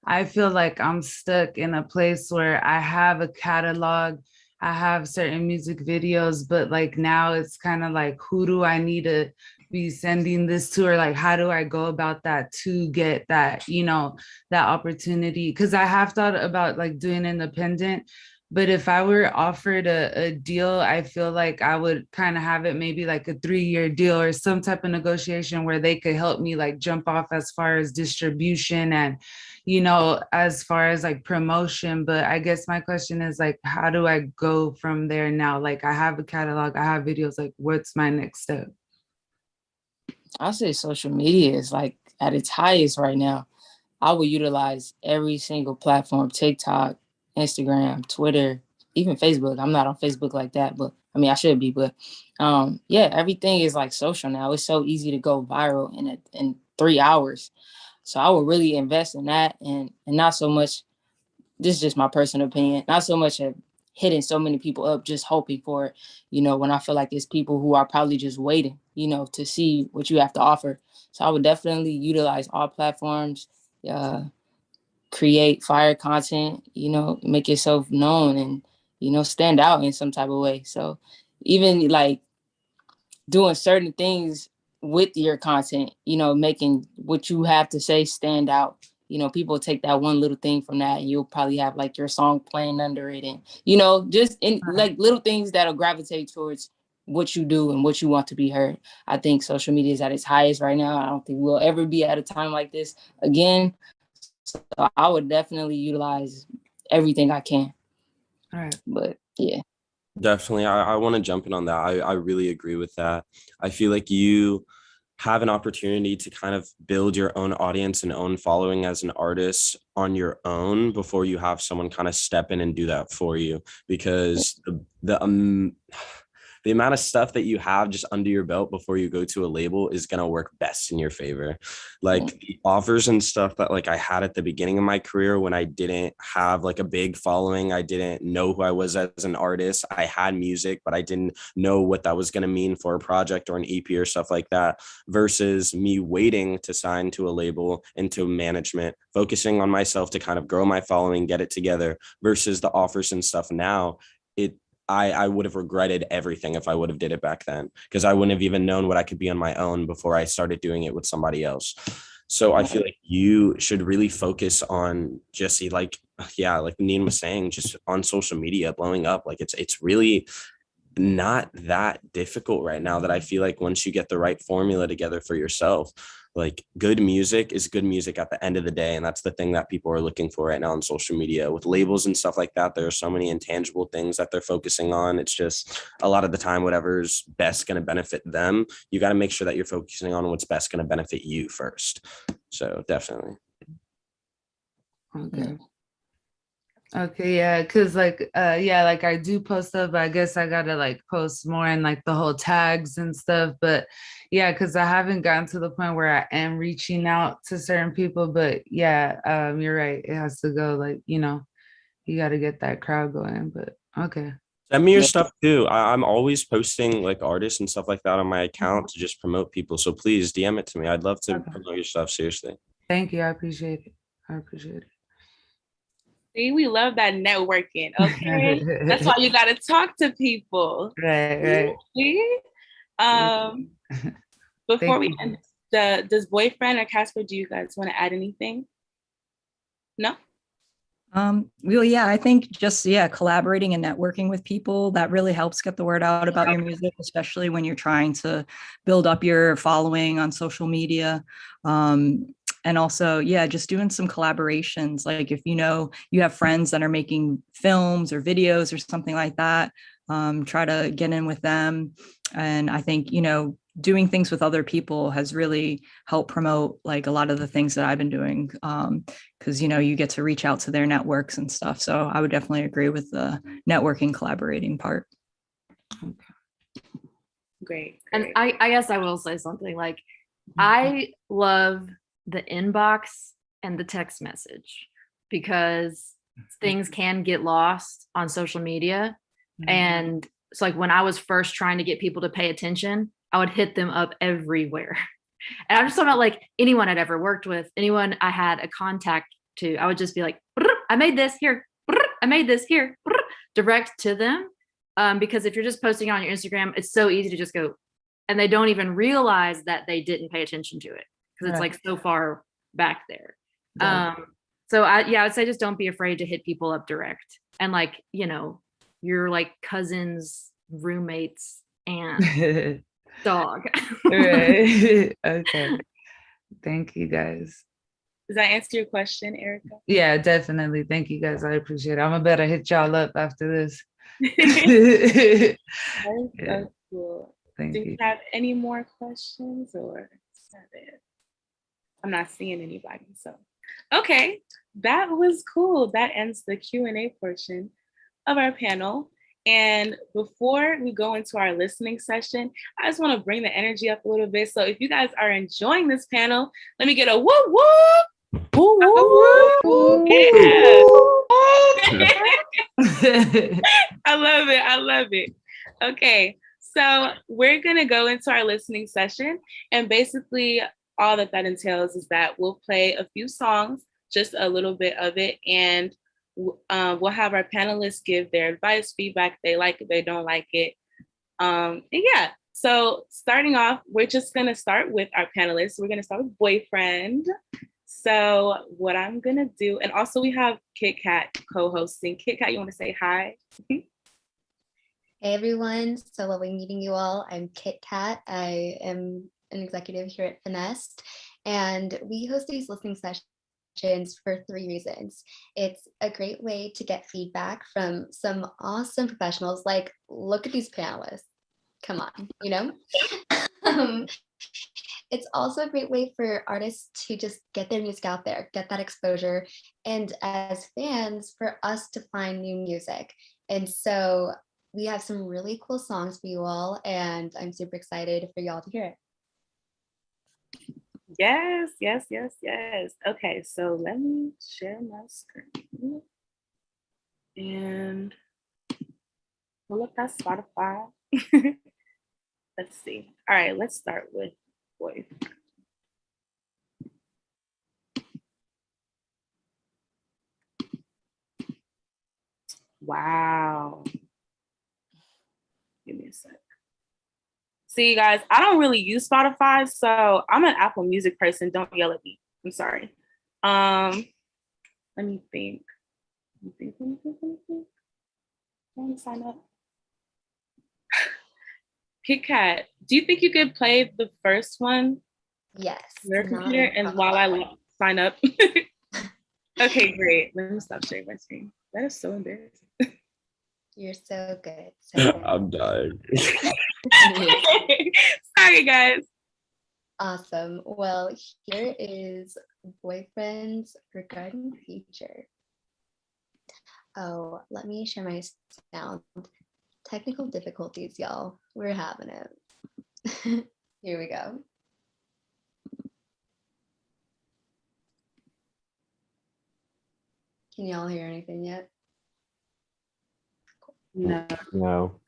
I feel like I'm stuck in a place where I have a catalog, I have certain music videos, but like now it's kind of like, who do I need to be sending this to? Or like, how do I go about that to get that, you know, that opportunity? Because I have thought about like doing independent, but if I were offered a deal, I feel like I would kind of have it maybe like a 3-year deal or some type of negotiation where they could help me like jump off as far as distribution and, you know, as far as like promotion. But I guess my question is like, how do I go from there now? Like I have a catalog, I have videos, like what's my next step? I'll say social media is like at its highest right now. I would utilize every single platform, TikTok, Instagram, Twitter, even Facebook. I'm not on Facebook like that, but I mean, I should be, but yeah, everything is like social now. It's so easy to go viral in 3 hours. So I would really invest in that and not so much, this is just my personal opinion, not so much of hitting so many people up, just hoping for it, you know, when I feel like it's people who are probably just waiting, you know, to see what you have to offer. So I would definitely utilize all platforms, create fire content, you know, make yourself known and, you know, stand out in some type of way. So even like doing certain things with your content, you know, making what you have to say stand out. You know, people take that one little thing from that and you'll probably have like your song playing under it and, you know, just in like little things that'll gravitate towards what you do and what you want to be heard. I think social media is at its highest right now. I don't think we'll ever be at a time like this again. So I would definitely utilize everything I can. All right. But yeah. Definitely. I want to jump in on that. I really agree with that. I feel like you have an opportunity to kind of build your own audience and own following as an artist on your own before you have someone kind of step in and do that for you, because the amount of stuff that you have just under your belt before you go to a label is going to work best in your favor. Like the offers and stuff that like I had at the beginning of my career, when I didn't have like a big following, I didn't know who I was as an artist. I had music, but I didn't know what that was going to mean for a project or an EP or stuff like that, versus me waiting to sign to a label and to management, focusing on myself to kind of grow my following, get it together, versus the offers and stuff now. I would have regretted everything if I would have did it back then, because I wouldn't have even known what I could be on my own before I started doing it with somebody else. So I feel like you should really focus on just like Neen was saying, just on social media, blowing up. Like it's really not that difficult right now, that I feel like once you get the right formula together for yourself, like good music is good music at the end of the day. And that's the thing that people are looking for right now on social media with labels and stuff like that. There are so many intangible things that they're focusing on. It's just a lot of the time, whatever's best going to benefit them, you got to make sure that you're focusing on what's best going to benefit you first. So definitely. Okay. Okay, yeah, because like like I do post stuff, but I guess I gotta like post more in like the whole tags and stuff. But yeah, because I haven't gotten to the point where I am reaching out to certain people. But yeah, you're right. It has to go like, you got to get that crowd going. But okay. Send me your stuff too. I'm always posting like artists and stuff like that on my account to just promote people. So please DM it to me. I'd love to promote your stuff, seriously. Thank you. I appreciate it. See, we love that networking. Okay, that's why you got to talk to people. Right. See? Before we end, does Boyfriend or Casper, do you guys want to add anything? No. Well, yeah, I think just collaborating and networking with people, that really helps get the word out about your music, especially when you're trying to build up your following on social media. And also, just doing some collaborations. Like if you have friends that are making films or videos or something like that, try to get in with them. And I think, doing things with other people has really helped promote like a lot of the things that I've been doing, because, you get to reach out to their networks and stuff. So I would definitely agree with the networking, collaborating part. Great. And I guess I will say something like, I love the inbox and the text message, because things can get lost on social media. And it's like when I was first trying to get people to pay attention, I would hit them up everywhere. And I'm just talking about like anyone I'd ever worked with, anyone I had a contact to, I would just be like, I made this here. I made this here. Direct to them. Because if you're just posting on your Instagram, it's so easy to just go, and they don't even realize that they didn't pay attention to it, because it's like so far back there. So I would say just don't be afraid to hit people up direct, and like, your like cousins, roommates, and dog. Right. Okay. Thank you guys. Does that answer your question, Erica? Yeah, definitely. Thank you guys. I appreciate it. I'm gonna better hit y'all up after this. So cool. Thank Do you. you have any more questions, or is that it? I'm not seeing anybody. So, okay, that was cool. That ends the Q&A portion of our panel. And before we go into our listening session, I just want to bring the energy up a little bit. So if you guys are enjoying this panel, let me get a woo woo. Woo woo. Yeah. I love it. I love it. Okay. So we're going to go into our listening session, and basically all that entails is that we'll play a few songs, just a little bit of it, and we'll have our panelists give their advice, feedback, they like it, they don't like it. And yeah, so starting off, we're just going to start with our panelists. We're going to start with Boyfriend. So what I'm going to do, and also we have Kit Kat co-hosting. Kit Kat, you want to say hi? Hey everyone, so lovely meeting you all. I'm Kit Kat. I am an executive here at Finest, and we host these listening sessions for 3 reasons. It's a great way to get feedback from some awesome professionals. Like, look at these panelists. Come on, it's also a great way for artists to just get their music out there, get that exposure, and as fans, for us to find new music. And so we have some really cool songs for you all, and I'm super excited for y'all to hear it. Yes, yes, yes, yes. Okay, so let me share my screen and pull up that Spotify. Let's see. All right, let's start with Boyfriend. Wow. Give me a sec. See, guys, I don't really use Spotify, so I'm an Apple Music person. Don't yell at me. I'm sorry. Let me think. Let me think. Let me sign up. Kit Kat, do you think you could play the first one? Yes. on Your not computer a and while I problem. sign up. Okay, great. Let me stop sharing my screen. That is so embarrassing. You're so good. So good. I'm dying. Sorry, guys. Awesome. Well, here is Boyfriend's Regarding Future. Oh, let me share my sound. Technical difficulties, y'all. We're having it. Here we go. Can y'all hear anything yet? No. No.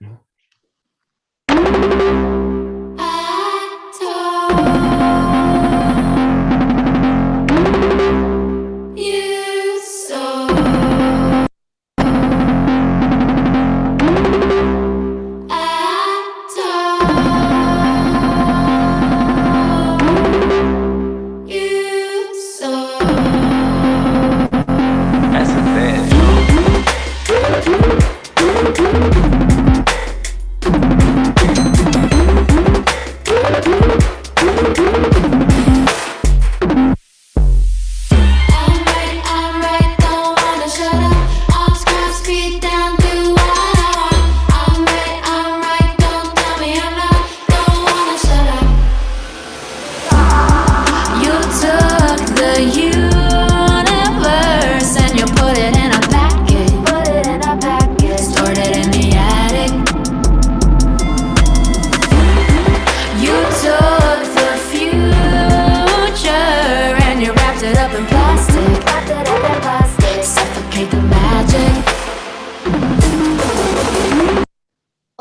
That's a bad.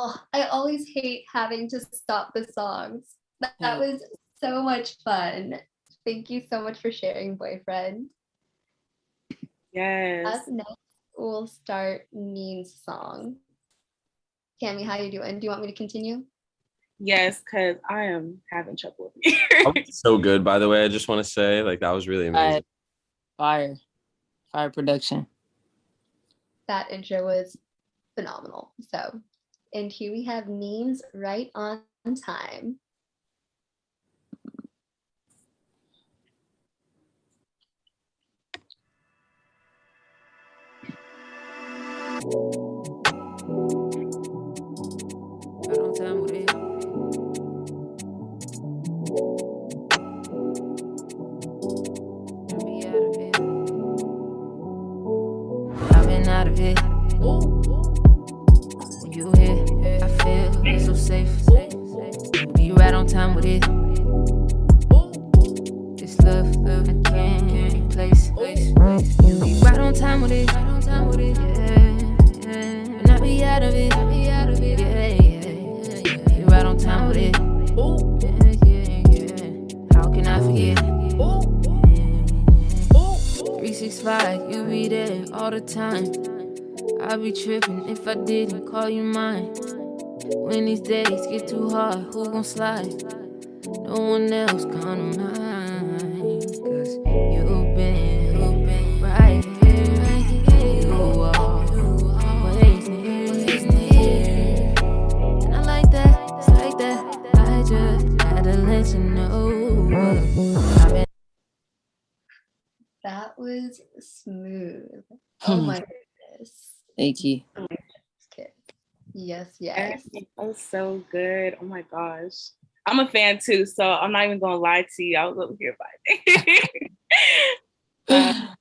Oh, I always hate having to stop the songs. That was so much fun. Thank you so much for sharing, Boyfriend. Yes. Up next, we'll start Neen's song. Tammy, how you doing? Do you want me to continue? Yes, because I am having trouble. That was so good, by the way. I just want to say, like, that was really amazing. Fire production. That intro was phenomenal. So, and here we have Neen's Right on Time. Right on time with it. Let me out of it. I've been out of it. When you here, I feel so safe. Be right on time with it. This love, I can't replace. You be right on time with it. Yeah. When I be out of it. Yeah. Be right on time with it. Yeah. How can I forget? 365, you be there all the time. I'd be tripping if I didn't call you mine. When these days get too hard, who gon' slide? No one else gonna mind. 'Cause you've been right here. You always near. And I like that, it's like that. I just had to let you know. I've been That was smooth. Oh my goodness. Thank you. Yes, Yes, yes. that was so good. Oh my gosh. I'm a fan too, so I'm not even gonna lie to you. I was over here vibing.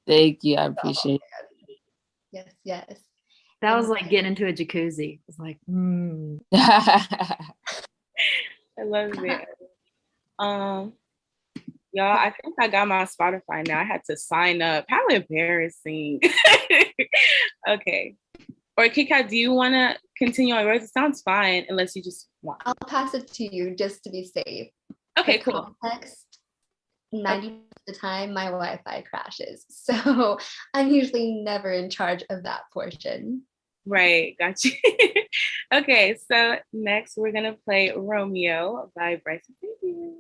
Thank you. I appreciate it. Yes, yes. That was like getting into a jacuzzi. It was like, I love it. Y'all, I think I got my Spotify now. I had to sign up. How embarrassing. Okay. Or KitKat, do you want to continue on yours? It sounds fine, unless you just want. I'll pass it to you just to be safe. Okay, For cool. context, 90% of the time my Wi-Fi crashes. So I'm usually never in charge of that portion. Right, got you. Okay, so next we're gonna play Romeo by Bryson Xavier.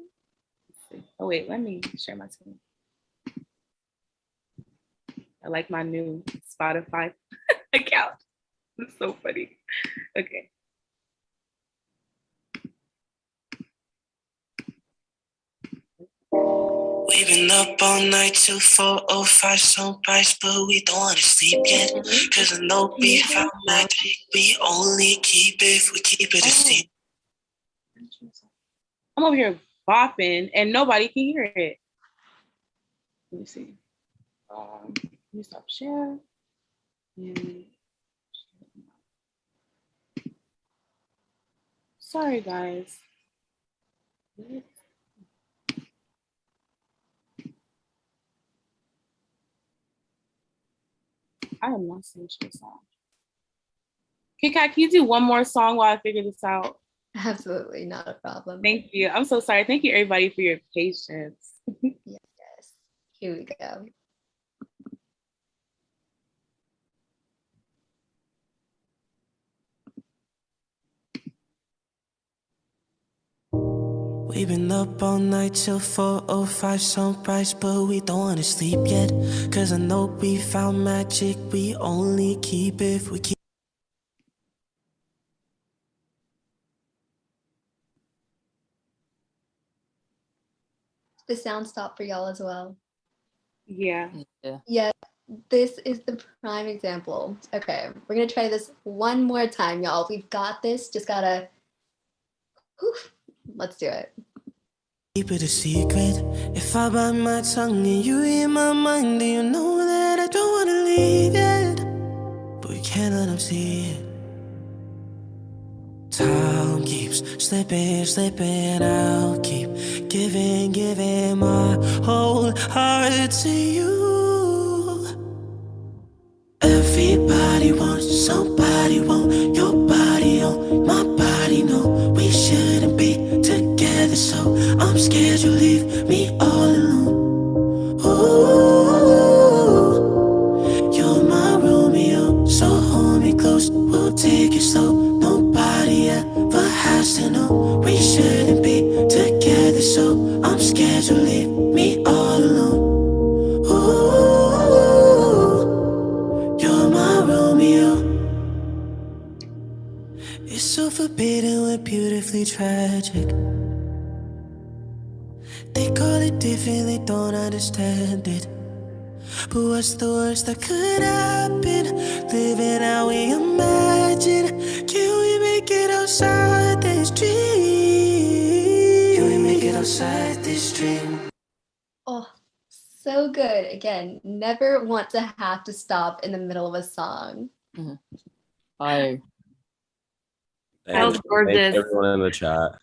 Oh wait, let me share my screen. I like my new Spotify account. It's so funny. Okay. We've been up all night till 4:05 sunrise, but we don't wanna sleep yet. Cause I know we found magic, we only keep if we keep it a secret. I'm over here bopping and nobody can hear it. Let me see. Let me stop sharing. Sorry, guys. I am not seeing this song. KitKat, can you do one more song while I figure this out? Absolutely, not a problem. Thank you. I'm so sorry. Thank you, everybody, for your patience. Yes. Here we go. We've been up all night till 4:05 sunrise, but we don't wanna sleep yet. Cause I know we found magic, we only keep if we keep. The sound stop for y'all as well. Yeah. Yeah, this is the prime example. Okay, we're gonna try this one more time, y'all. We've got this. Just gotta. Whew, let's do it. Keep it a secret. If I bite my tongue and you in my mind, do you know that I don't wanna leave it? But we can't let them see it. Time keeps slipping. I'll keep giving my whole heart to you. Everybody wants somebody, want your body on my body. No, we shouldn't be together, so I'm scared you'll leave me all alone. Ooh, you're my Romeo, so hold me close, we'll take it slow. Nobody ever has to know we shouldn't be together, so I'm scared you'll leave me all alone. Ooh, you're my Romeo. It's so forbidden, we're beautifully tragic. They call it different, they don't understand it. But what's the worst that could happen? Living how we imagine. Can we make it outside this dream? Can we make it outside this dream? Oh, so good. Again, never want to have to stop in the middle of a song. Fire. That was gorgeous. Thank everyone in the chat.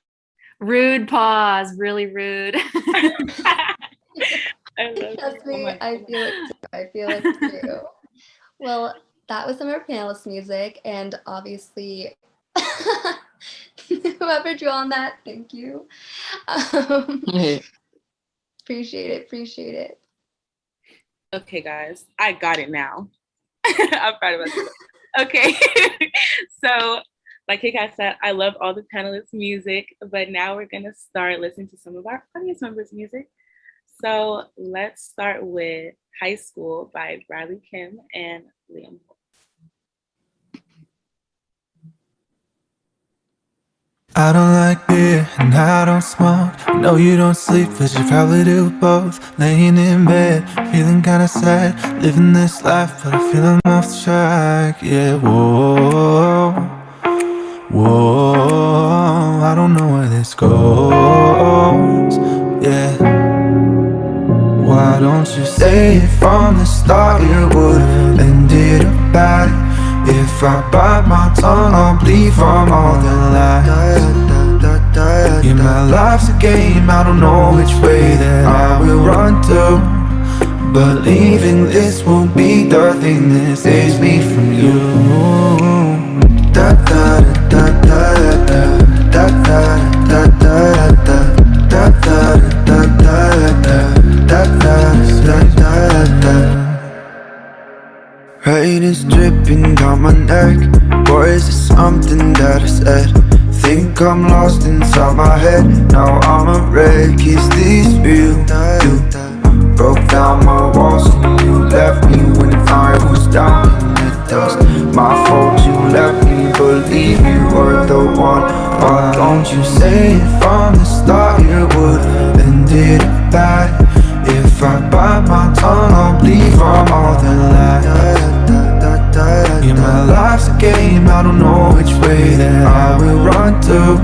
Rude pause, really rude. I love Trust it. me, I feel it too. I feel it too. Well, that was some of our panelist music, and obviously, whoever drew on that, thank you. Appreciate it. Okay, guys, I got it now. I'm proud of myself. Okay, so like KitKat said, I love all the panelists' music, but now we're gonna start listening to some of our audience members' music. So let's start with High School by Bradley Kim and Liam. I don't like beer and I don't smoke. I know you don't sleep, but you probably do both. Laying in bed, feeling kinda sad. Living this life, but I feel I'm off track. Yeah, whoa, whoa. I don't don't know where this goes. Yeah. Why don't you say it from the start? You would have ended up bad. If I bite my tongue, I'll bleed from all the lies. Yeah, my life's a game, I don't know which way that I will run to. But leaving this will be the thing that saves me from you. Da da da da da da da da da da da da da da da da. Rain is dripping down my neck. Or is it something that I said? Think I'm lost inside my head. Now I'm a wreck. Is this real? You broke down my walls and you left me when I was down in the dust. My fault you left me, believe you were the one. Why don't you say it from the start? You would have ended up bad. If I bite my tongue, I'll bleed from all the lies. Yeah, my life's a game, I don't know which way that I will run to.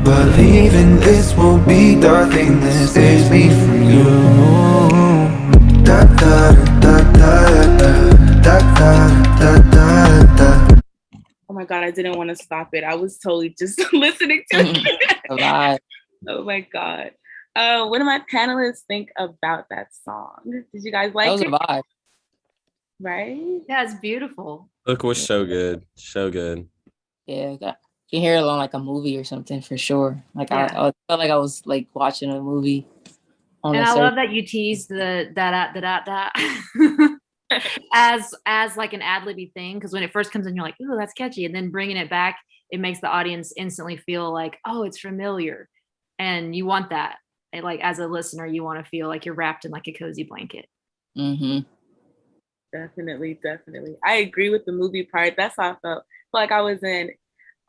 But leaving this will be the thing that saves me from you. Da da da da da da da da da da. Oh my God, I didn't want to stop it. I was totally just listening to it. A lot. Oh my God. What do my panelists think about that song? Did you guys That like was a it? vibe. Right? Yeah, it's beautiful. Hook was so good. So good. Yeah, you can hear it on like a movie or something for sure. Like Yeah. I felt like I was like watching a movie. On And a I certain- love that you teased the da as like an ad-libby thing, because when it first comes in, you're like, "Ooh, that's catchy," and then bringing it back, it makes the audience instantly feel like, "Oh, it's familiar," and you want that. And like as a listener, you want to feel like you're wrapped in like a cozy blanket. Mhm. Definitely, definitely. I agree with the movie part. That's how I felt. Like I was in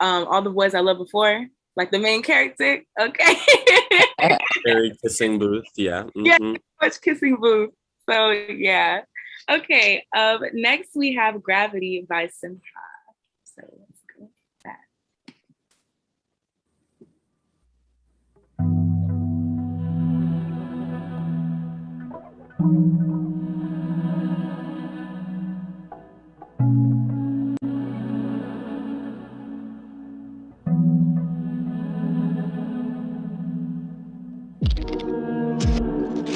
All the Boys I Loved Before, like the main character. Okay. Very kissing booth. Yeah. Yeah, Mhm. much kissing booth. So yeah. Okay. Next we have Gravity by Simha. So let's go with that.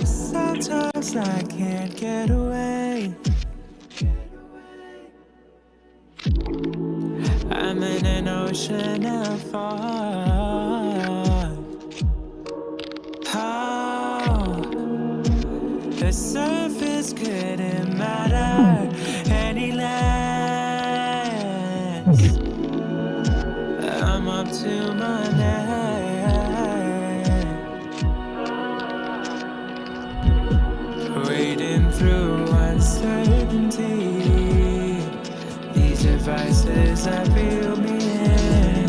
Sometimes I can't get away. I'm in an ocean of thought. How the surface couldn't matter any less. I'm up to my neck, wading through uncertainty. These devices that reel me in,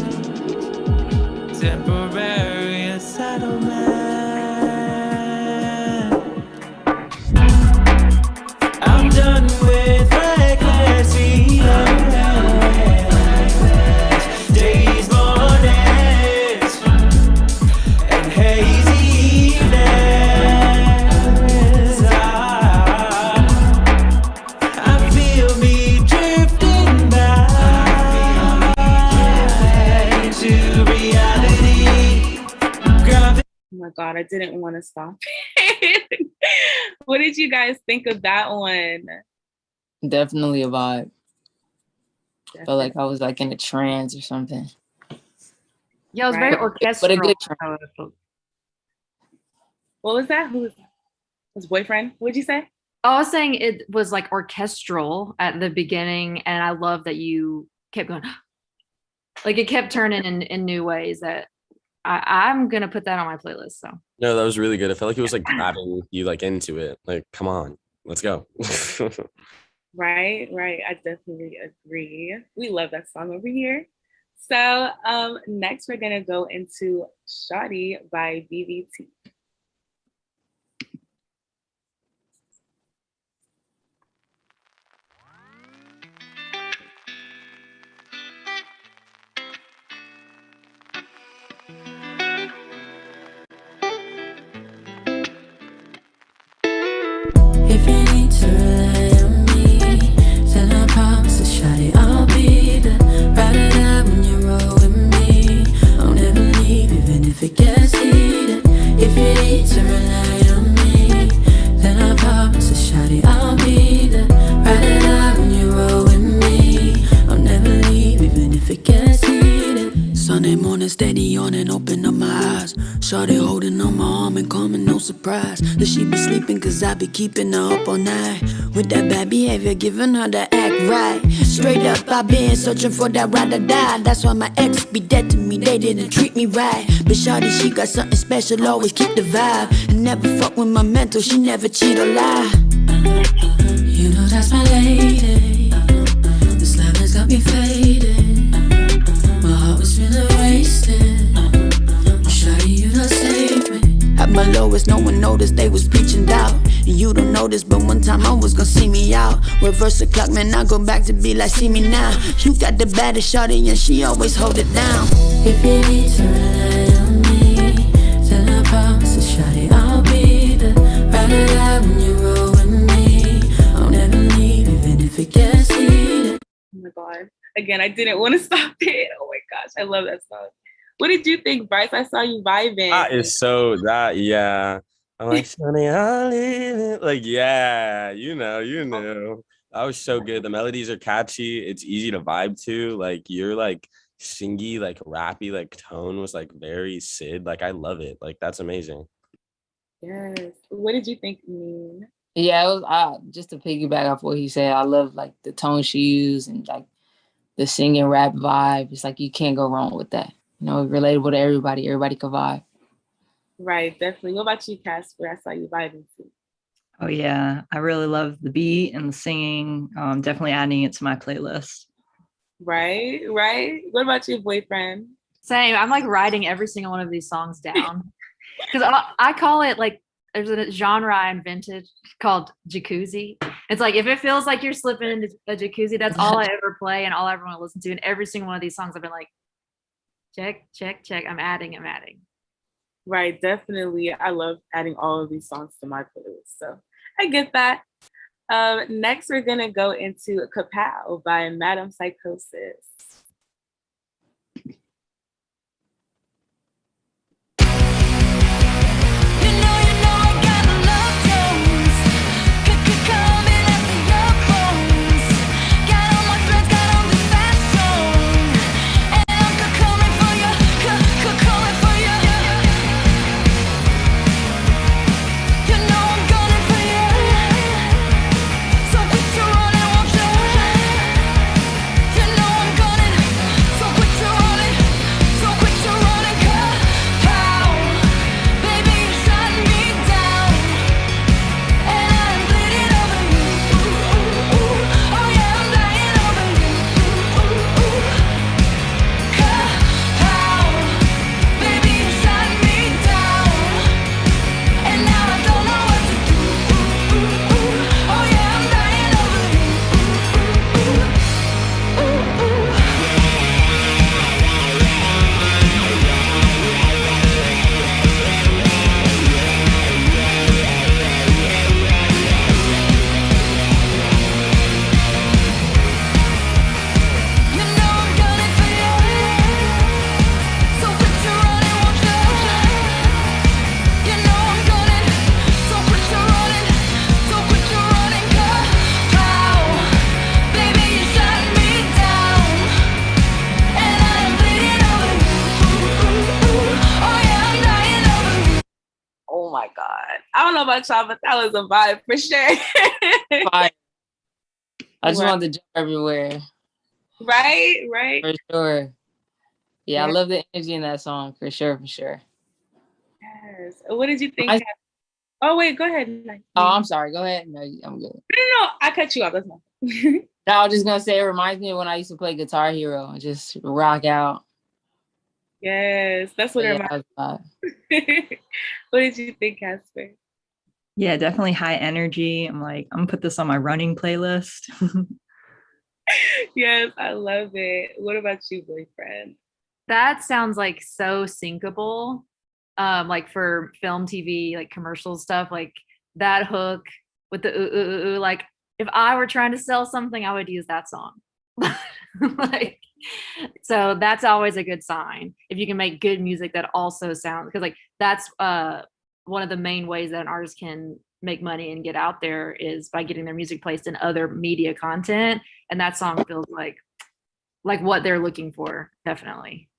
temporary unsettlement. I'm done with reckless days, mornings, and hazy evenings. I feel me drifting back into reality. Oh my God, I didn't want to stop it. What did you guys think of that one? Definitely a vibe. Felt like I was like in a trance or something. Yeah, it was very Right. orchestral. But a good how it felt. What was that? Who was that? His boyfriend? What'd you say? I was saying it was like orchestral at the beginning, and I love that you kept going, like it kept turning in new ways that I'm gonna put that on my playlist. So No, that was really good. I felt like it was like grabbing you like into it. Like, come on, let's go. Right, right. I definitely agree. We love that song over here. So next we're gonna go into Shawty by BBT. and open up my eyes. Shawty holding on my arm and calming, no surprise that she be sleeping, cause I be keeping her up all night. With that bad behavior, giving her the act right. Straight up, I been searching for that ride or die. That's why my ex be dead to me, they didn't treat me right. But shawty, she got something special, always keep the vibe. And never fuck with my mental, she never cheat or lie. You know that's my lady. This love has got me faded. My heart was feeling wasted. Shawty, you done saved me. At my lowest, no one noticed, they was preaching doubt. And you don't notice, but one time I was gonna see me out. Reverse the clock, man, I go back to be like, see me now. You got the baddest shawty and she always hold it down. If you need to rely on me, then I promise to shawty I'll be the ride or die when you roll with me. I'll never leave, even if it gets heated. Oh my God. Again, I didn't want to stop it. Oh my gosh, I love that song. What did you think, Bryce? I saw you vibing. That is so yeah. I'm like, Sonny, I'll leave it. Like, yeah, you know. That was so good. The melodies are catchy. It's easy to vibe to. Like, your like singy, like rappy, like tone was like very Sid. Like, I love it. Like, that's amazing. Yes. What did you think, Neen? Yeah, it was just to piggyback off what he said. I love like the tone she used and like the singing rap vibe. It's like you can't go wrong with that. You know, relatable to everybody. Everybody can vibe. Right, definitely. What about you, Casper? I saw you vibing too. Oh yeah, I really love the beat and the singing. Definitely adding it to my playlist. Right. What about your boyfriend? Same. I'm like writing every single one of these songs down because I call it like, there's a genre I invented called jacuzzi. It's like if it feels like you're slipping into a jacuzzi, that's all I ever play and all I ever want to listen to. And every single one of these songs, I've been like, check. I'm adding. Right, definitely. I love adding all of these songs to my playlist. So I get that. Next, we're going to go into Kapow by Madam Psychosis. Oh my God. I don't know about y'all, but that was a vibe for sure. Fire. I just wanted to jump everywhere. Right. For sure. Yeah, I love the energy in that song, for sure. Yes. What did you think? Oh, wait, go ahead. Oh, I'm sorry. Go ahead. No, I'm good. No, I cut you off. That's not. No, I was just going to say, it reminds me of when I used to play Guitar Hero and just rock out. Yes, that's what it reminds me. What did you think, Casper? Yeah, definitely high energy. I'm like, I'm gonna put this on my running playlist. Yes, I love it. What about you, boyfriend? That sounds like so syncable. Like for film, TV, like commercial stuff, like that hook with the ooh, like if I were trying to sell something, I would use that song. Like, so that's always a good sign if you can make good music that also sounds, because like that's one of the main ways that an artist can make money and get out there is by getting their music placed in other media content, and that song feels like what they're looking for, definitely.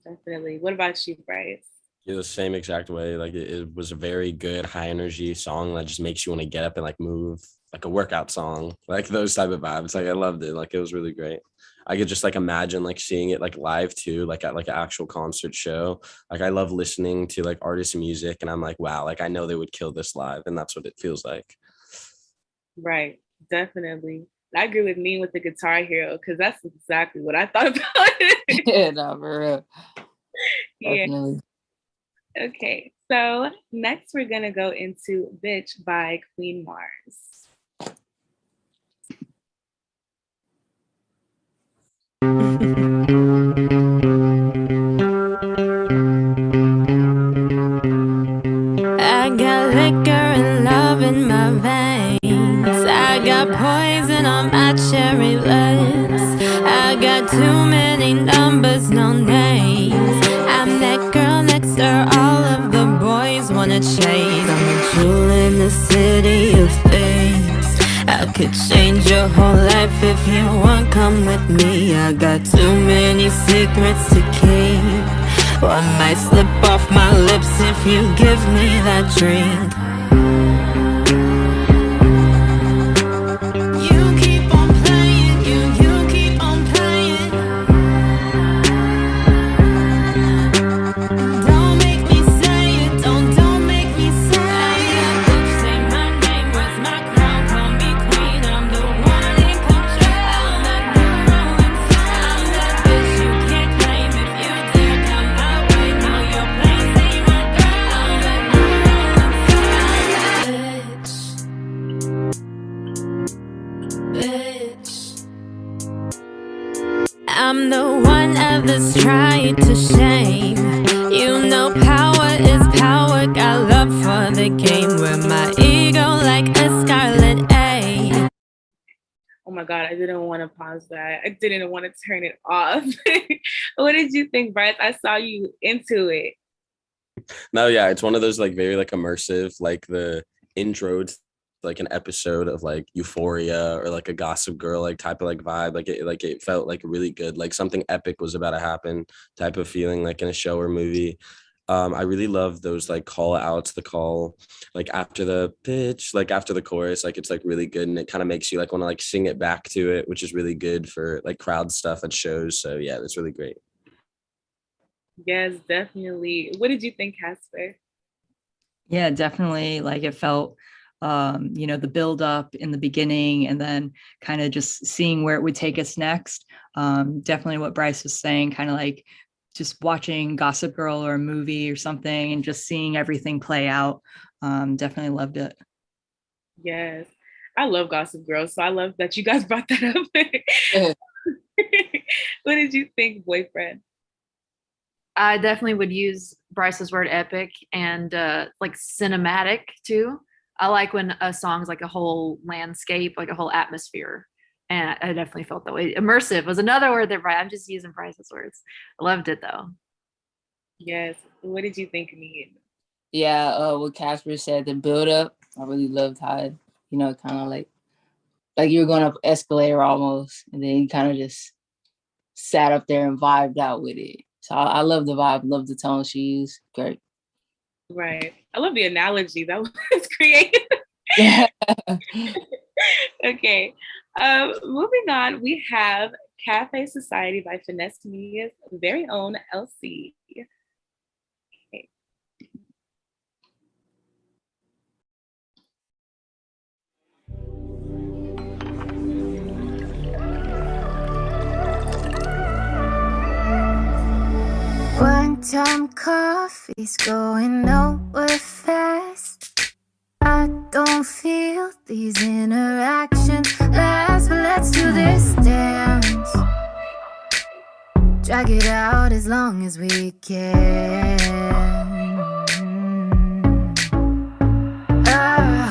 Definitely. What about you, Bryce? The same exact way. Like it was a very good high energy song that just makes you want to get up and like move, like a workout song, like those type of vibes. Like I loved it. Like it was really great. I could just like imagine like seeing it like live too, like at like an actual concert show. Like I love listening to like artists' music, and I'm like, wow, like I know they would kill this live, and that's what it feels like. Right. Definitely. I agree with me with the Guitar Hero because that's exactly what I thought about it. Yeah, no, for real. Yeah. Definitely. Okay. So next we're gonna go into Bitch by Queen Mars. I got liquor and love in my veins. I got poison on my cherry lips. I got too many numbers, no names. I'm that girl next door all of the boys wanna chase. I'm a jewel in the city of things. I could change your whole life if you want, come with me. I got too many secrets to keep. One might slip off my lips if you give me that drink. You keep on playing, you keep on playing. Don't make me say it, don't make me say it. Say my name, where's my crown? Call me queen, I'm the one in control. I'm that girl inside. I'm that bitch you can't claim if you dare come my way. Know your place ain't my girl. I'm that girl inside. Bitch. I'm the one others try to shame. You know power is power. Got love for the game. Wear my ego like a scarlet A. Oh my God, I didn't want to pause that. I didn't want to turn it off. What did you think, Bryce? I saw you into it. No, yeah, it's one of those like very like immersive, like the intro to like an episode of like Euphoria or like a Gossip Girl like type of like vibe. Like it felt like really good, like something epic was about to happen type of feeling, like in a show or movie. I really love those like call outs, the call like after the pitch, like after the chorus, like it's like really good, and it kind of makes you like want to like sing it back to it, which is really good for like crowd stuff at shows. So yeah, that's really great. Yes, definitely. What did you think, Casper? Yeah, definitely. Like it felt, the build up in the beginning and then kind of just seeing where it would take us next. Definitely what Bryce was saying, kind of like just watching Gossip Girl or a movie or something and just seeing everything play out. Definitely loved it. Yes, I love Gossip Girl, so I love that you guys brought that up. What did you think, boyfriend? I definitely would use Bryce's word epic and like cinematic too. I like when a song's like a whole landscape, like a whole atmosphere. And I definitely felt that way. Immersive was another word that I'm just using Bryce's words. I loved it though. Yes. What did you think, Need? Yeah, what Casper said, the build up, I really loved how it, kind of like you were going up escalator almost, and then you kind of just sat up there and vibed out with it. So I love the vibe, love the tone she used. Great. Right. I love the analogy. That was creative. Yeah. Okay. Moving on, we have Cafe Society by Finesse Media's very own LC. Okay. One time coffee's going nowhere fast. I don't feel these interactions last, but let's do this dance. Drag it out as long as we can.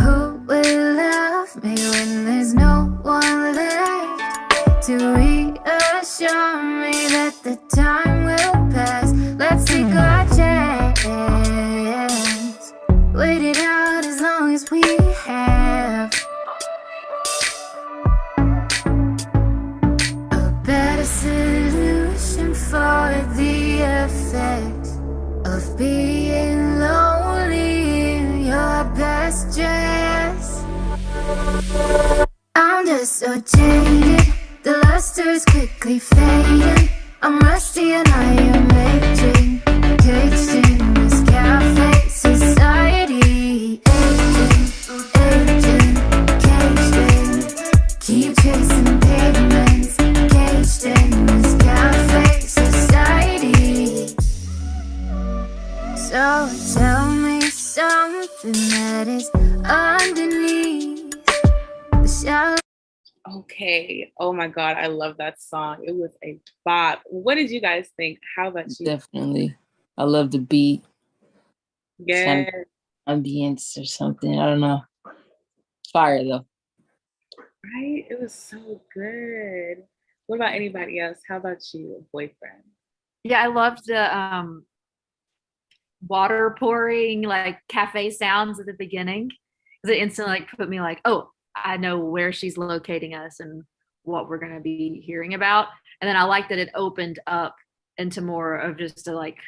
Who will love me when there's no one left to reassure me that the time will pass? Let's take our chance. Wait it out as long as we have a better solution for the affair. We're so jaded, the luster's quickly fading. I'm rusty and I am aging, caged in this cafe society. Aging, caged in, keep chasing pavements, caged in this cafe society. So tell me something that is underneath the shallow. Okay. Oh my God, I love that song. It was a bop. What did you guys think? How about you? Definitely. I love the beat. Yeah. Ambience or something. I don't know. Fire though. Right? It was so good. What about anybody else? How about you, boyfriend? Yeah, I loved the water pouring like cafe sounds at the beginning. Because it instantly like put me like, oh, I know where she's locating us and what we're gonna be hearing about. And then I like that it opened up into more of just a like,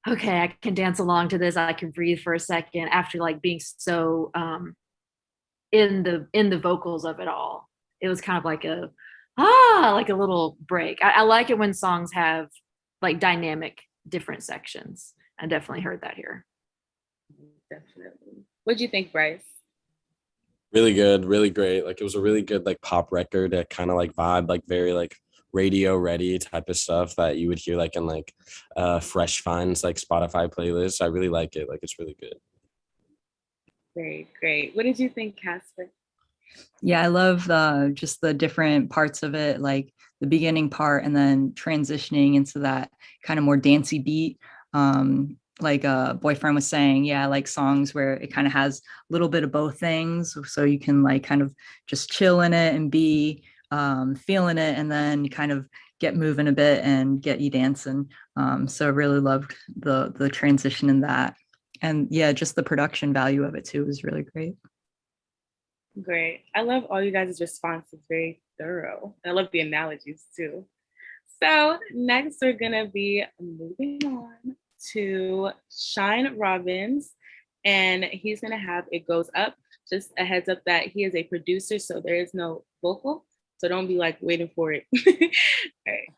okay, I can dance along to this. I can breathe for a second after like being so in the vocals of it all. It was kind of like like a little break. I like it when songs have like dynamic different sections. I definitely heard that here. Definitely. What'd you think, Bryce? Really good, really great. Like it was a really good like pop record that kind of like vibe, like very like radio ready type of stuff that you would hear like in like Fresh Finds like Spotify playlists. I really like it. Like it's really good. Great, great. What did you think, Casper? Yeah, I love just the different parts of it, like the beginning part and then transitioning into that kind of more dancey beat. Like boyfriend was saying, yeah, I like songs where it kind of has a little bit of both things. So you can like kind of just chill in it and be feeling it and then kind of get moving a bit and get you dancing. So I really loved the transition in that. And yeah, just the production value of it too was really great. Great. I love all you guys' responses, very thorough. I love the analogies too. So next we're gonna be moving on to Shine Robbins, and he's gonna have It Goes Up. Just a heads up that he is a producer, so there is no vocal. So don't be like waiting for it. All right.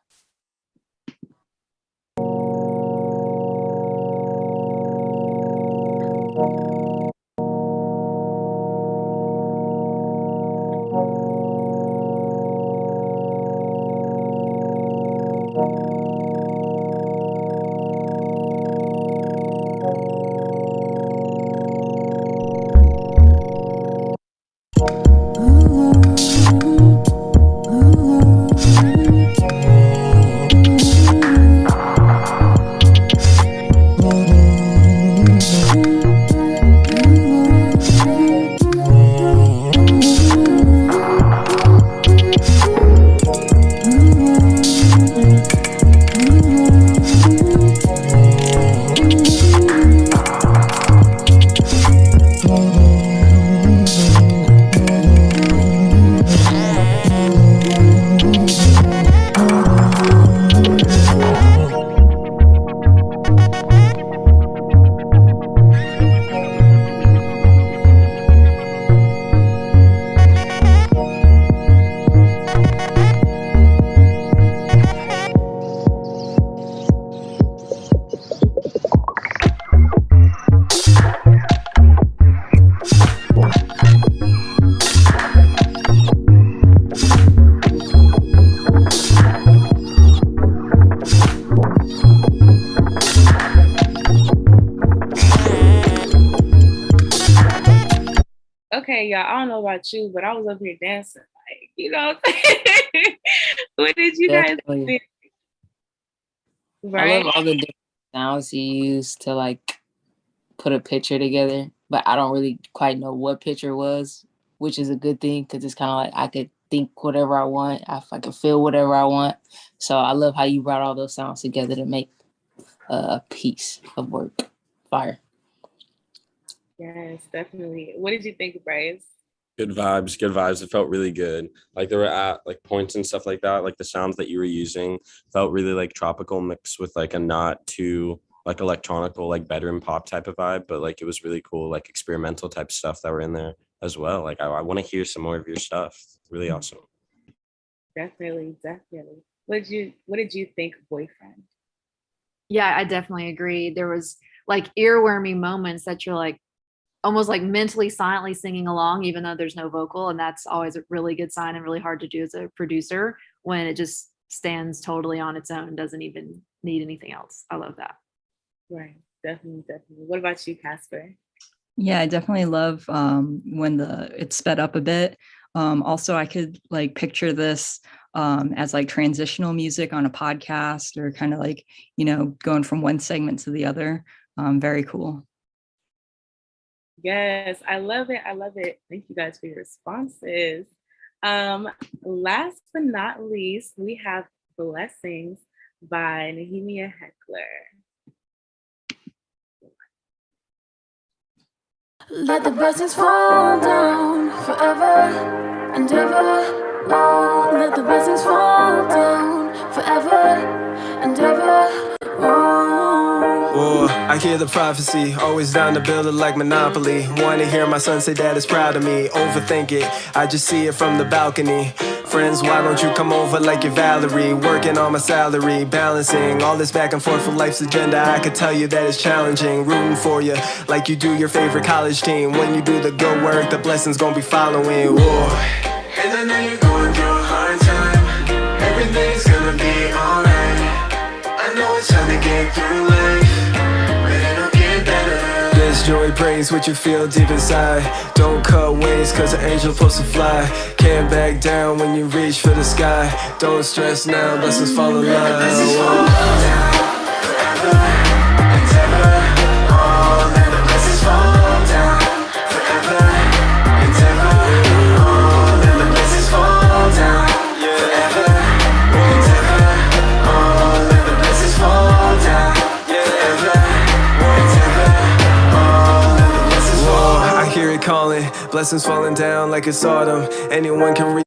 Okay, y'all, I don't know about you, but I was up here dancing, like, you know what I'm saying? What did you guys think? Right? I love all the different sounds he used to like put a picture together, but I don't really quite know what picture was, which is a good thing because it's kind of like I could think whatever I want, I can feel whatever I want. So I love how you brought all those sounds together to make a piece of work. Fire. Yes, definitely. What did you think, Bryce? Good vibes, good vibes. It felt really good. Like there were at like points and stuff like that. Like the sounds that you were using felt really like tropical mixed with like a not too like electronical, like bedroom pop type of vibe. But like it was really cool, like experimental type stuff that were in there as well. Like I want to hear some more of your stuff. really awesome. Definitely. What did you think of Boyfriend? Yeah, I definitely agree. There was like earwormy moments that you're like almost like mentally silently singing along, even though there's no vocal. And that's always a really good sign and really hard to do as a producer when it just stands totally on its own and doesn't even need anything else. I love that. Right. Definitely. What about you, Casper? Yeah, I definitely love when it's sped up a bit. Also, I could like picture this as like transitional music on a podcast or kind of like, going from one segment to the other. Very cool. Yes, I love it. Thank you guys for your responses. Last but not least, we have Blessings by Nehemia Heckler. Let the blessings fall down forever and ever. Oh, let the blessings fall down forever and ever. Oh, I hear the prophecy, always down to build it like Monopoly. Wanna hear my son say dad is proud of me. Overthink it, I just see it from the balcony. Friends, why don't you come over like you're Valerie? Working on my salary, balancing all this back and forth for life's agenda. I could tell you that it's challenging, rooting for you like you do your favorite college team. When you do the good work, the blessings gon' be following. Whoa. And I know you're going through a hard time. Everything's gonna be alright. I know it's hard to get through life, but it'll get better. There's joy, praise what you feel deep inside. Don't cut ways cause an angel supposed to fly. Can't back down when you reach for the sky. Don't stress now, blessings fall in line. Blessings fall down forever and ever. Oh, let the blessings fall down forever and ever. Oh, let the blessings fall down forever and ever. Oh, let the blessings fall down forever and ever. Oh, let the blessings fall down. I hear it calling, blessings falling down like it's autumn. Anyone can read.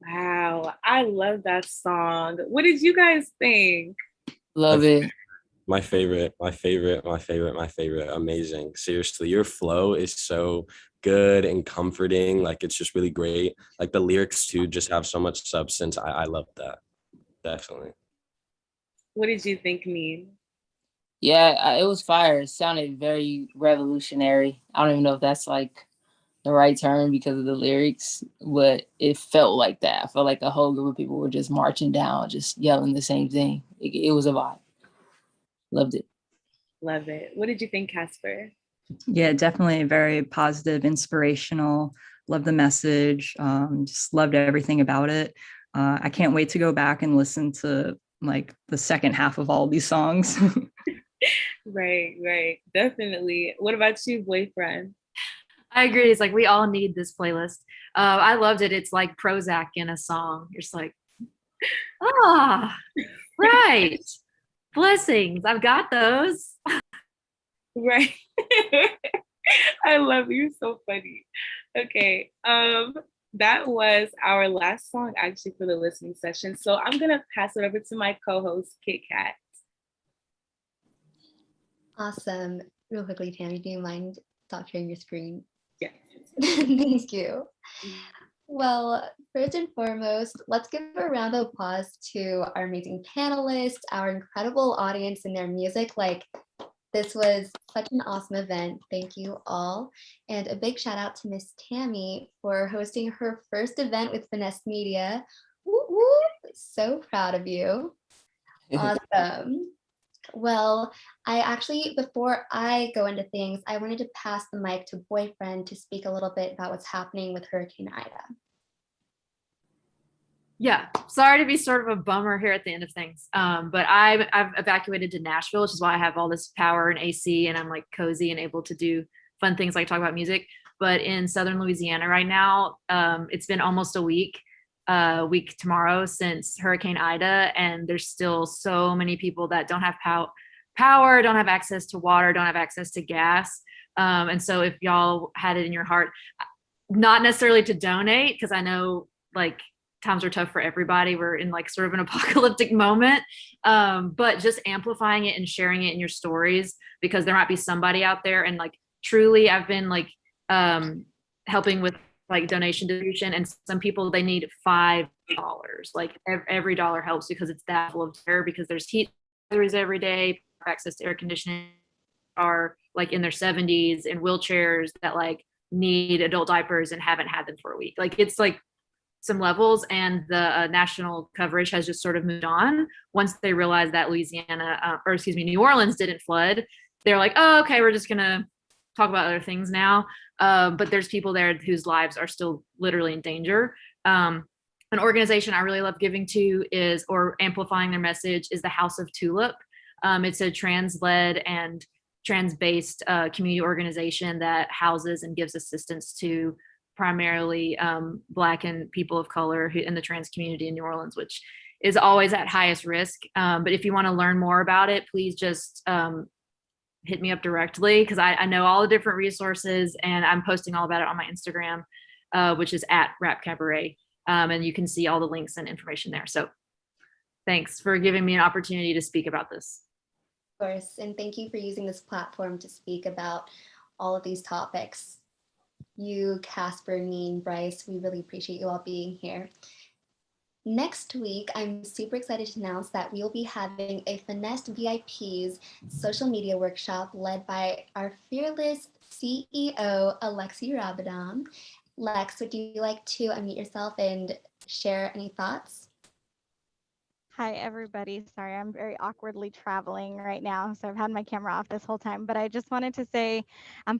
Wow, I love that song. What did you guys think? Love it. My favorite. Amazing. Seriously, your flow is so good and comforting. Like, it's just really great. Like, the lyrics too just have so much substance. I love that. Definitely. What did you think, Neen? Yeah, it was fire. It sounded very revolutionary. I don't even know if that's like the right term because of the lyrics, but it felt like that. I felt like a whole group of people were just marching down, just yelling the same thing. It was a vibe. Loved it. Love it. What did you think, Casper? Yeah, definitely very positive, inspirational. Love the message. Just loved everything about it. I can't wait to go back and listen to like the second half of all these songs. Right. Definitely. What about you, Boyfriend? I agree. It's like we all need this playlist. I loved it. It's like Prozac in a song. You're just like, right. Blessings. I've got those. Right. I love you. So funny. Okay. That was our last song actually for the listening session. So I'm gonna pass it over to my co-host, Kit Kat. Awesome. Real quickly, Tammy, do you mind stop sharing your screen? Yes. Thank you. Well, first and foremost, let's give a round of applause to our amazing panelists, our incredible audience and their music. Like, this was such an awesome event. Thank you all. And a big shout out to Miss Tammy for hosting her first event with Finesse Media. Woo woo. So proud of you. Awesome. Well, before I go into things, I wanted to pass the mic to Boyfriend to speak a little bit about what's happening with Hurricane Ida. Yeah, sorry to be sort of a bummer here at the end of things. But I've evacuated to Nashville, which is why I have all this power and AC and I'm like cozy and able to do fun things like talk about music. But in Southern Louisiana right now, it's been almost a week tomorrow since Hurricane Ida, and there's still so many people that don't have power, don't have access to water, don't have access to gas. And so if y'all had it in your heart, not necessarily to donate, because I know like times are tough for everybody. We're in like sort of an apocalyptic moment, but just amplifying it and sharing it in your stories, because there might be somebody out there. And like truly I've been like helping with like donation distribution, and some people they need $5. Like every dollar helps because it's that full of terror, because there's heat every day, access to air conditioning, are like in their 70s in wheelchairs that like need adult diapers and haven't had them for a week. Like it's like some levels, and the national coverage has just sort of moved on once they realized that New Orleans didn't flood. They're like, oh, okay, we're just gonna talk about other things now. But there's people there whose lives are still literally in danger. An organization I really love giving to or amplifying their message is the House of Tulip. It's a trans-led and trans-based community organization that houses and gives assistance to primarily Black and people of color in the trans community in New Orleans, which is always at highest risk. But if you want to learn more about it, please just hit me up directly, because I know all the different resources, and I'm posting all about it on my Instagram, which is at Rap Cabaret. And you can see all the links and information there. So thanks for giving me an opportunity to speak about this. Of course, and thank you for using this platform to speak about all of these topics. You, Casper, Neen, Bryce, we really appreciate you all being here. Next week, I'm super excited to announce that we'll be having a Finessed VIPs social media workshop led by our fearless CEO, Alexi Rabadam. Lex, would you like to unmute yourself and share any thoughts? Hi, everybody. Sorry, I'm very awkwardly traveling right now, so I've had my camera off this whole time. But I just wanted to say,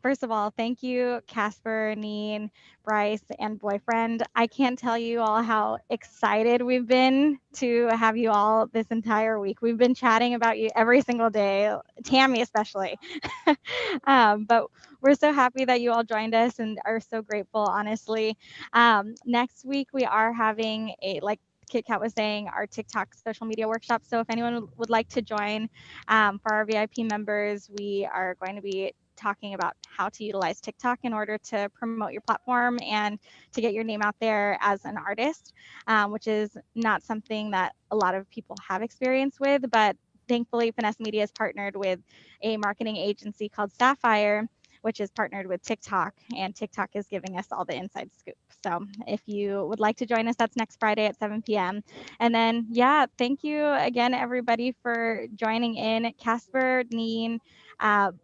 first of all, thank you, Casper, Neen, Bryce, and Boyfriend. I can't tell you all how excited we've been to have you all this entire week. We've been chatting about you every single day, Tammy especially. But we're so happy that you all joined us and are so grateful, honestly. Next week, we are having like Kit Kat was saying, our TikTok social media workshop. So if anyone would like to join, for our VIP members, we are going to be talking about how to utilize TikTok in order to promote your platform and to get your name out there as an artist, which is not something that a lot of people have experience with, but thankfully Finesse Media is partnered with a marketing agency called Sapphire, which is partnered with TikTok, and TikTok is giving us all the inside scoop. So if you would like to join us, that's next Friday at 7 p.m. And then, yeah, thank you again, everybody, for joining in. Casper, Neen,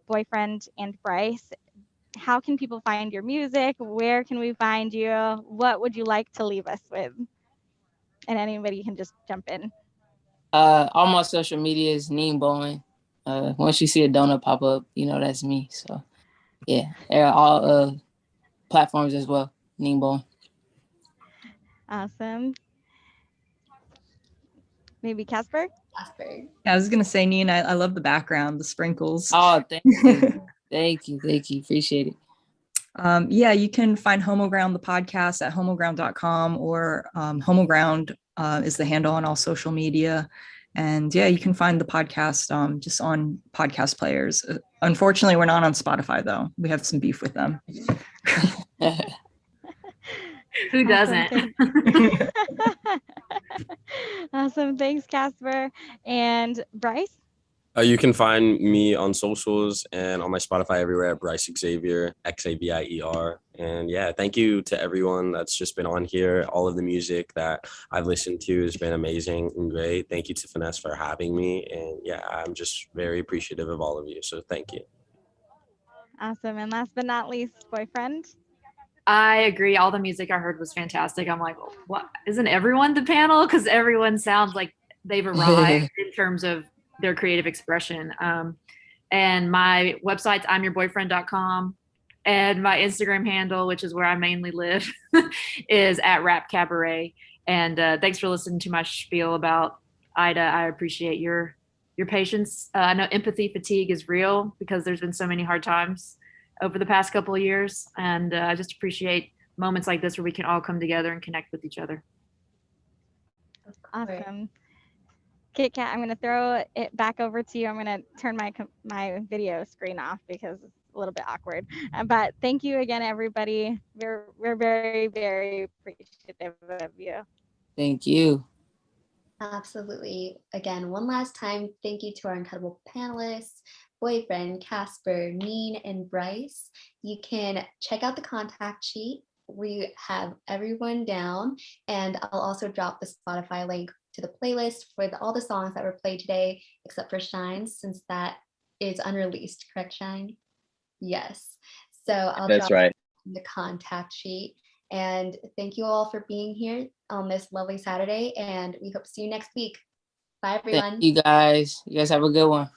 Boyfriend, and Bryce, how can people find your music? Where can we find you? What would you like to leave us with? And anybody can just jump in. All my social media is Neen Bowen. Once you see a donut pop up, you know that's me. So yeah, all platforms as well. Neen Bowen. Awesome. Maybe Casper? Casper. Yeah, I was gonna say, Neen, I love the background, the sprinkles. Oh, thank you. Thank you. Appreciate it. Yeah, you can find Homoground, the podcast, at homoground.com, or Homoground is the handle on all social media. And yeah, you can find the podcast just on podcast players. Unfortunately, we're not on Spotify, though. We have some beef with them. Who doesn't? Awesome. Thanks, Casper. And Bryce? You can find me on socials and on my Spotify everywhere at Bryce Xavier, Xavier. And yeah, thank you to everyone that's just been on here. All of the music that I've listened to has been amazing and great. Thank you to Finesse for having me. And yeah, I'm just very appreciative of all of you. So thank you. Awesome. And last but not least, Boyfriend? I agree. All the music I heard was fantastic. I'm like, what? Isn't everyone the panel? Because everyone sounds like they've arrived in terms of their creative expression. And my website's imyourboyfriend.com, and my Instagram handle, which is where I mainly live, is at Rap Cabaret. And thanks for listening to my spiel about Ida. I appreciate your patience. I know empathy fatigue is real because there's been so many hard times over the past couple of years. And I just appreciate moments like this where we can all come together and connect with each other. Awesome. Kit Kat, I'm going to throw it back over to you. I'm going to turn my video screen off because it's a little bit awkward. But thank you again, everybody. We're very, very appreciative of you. Thank you. Absolutely. Again, one last time, thank you to our incredible panelists, Boyfriend, Casper, Neen, and Bryce. You can check out the contact sheet we have everyone down, and I'll also drop the Spotify link to the playlist for all the songs that were played today, except for Shine, since that is unreleased, correct, Shine? Yes. So I'll That's drop right. the contact sheet. And thank you all for being here on this lovely Saturday, and we hope to see you next week. Bye, everyone. Thank you guys. You guys have a good one.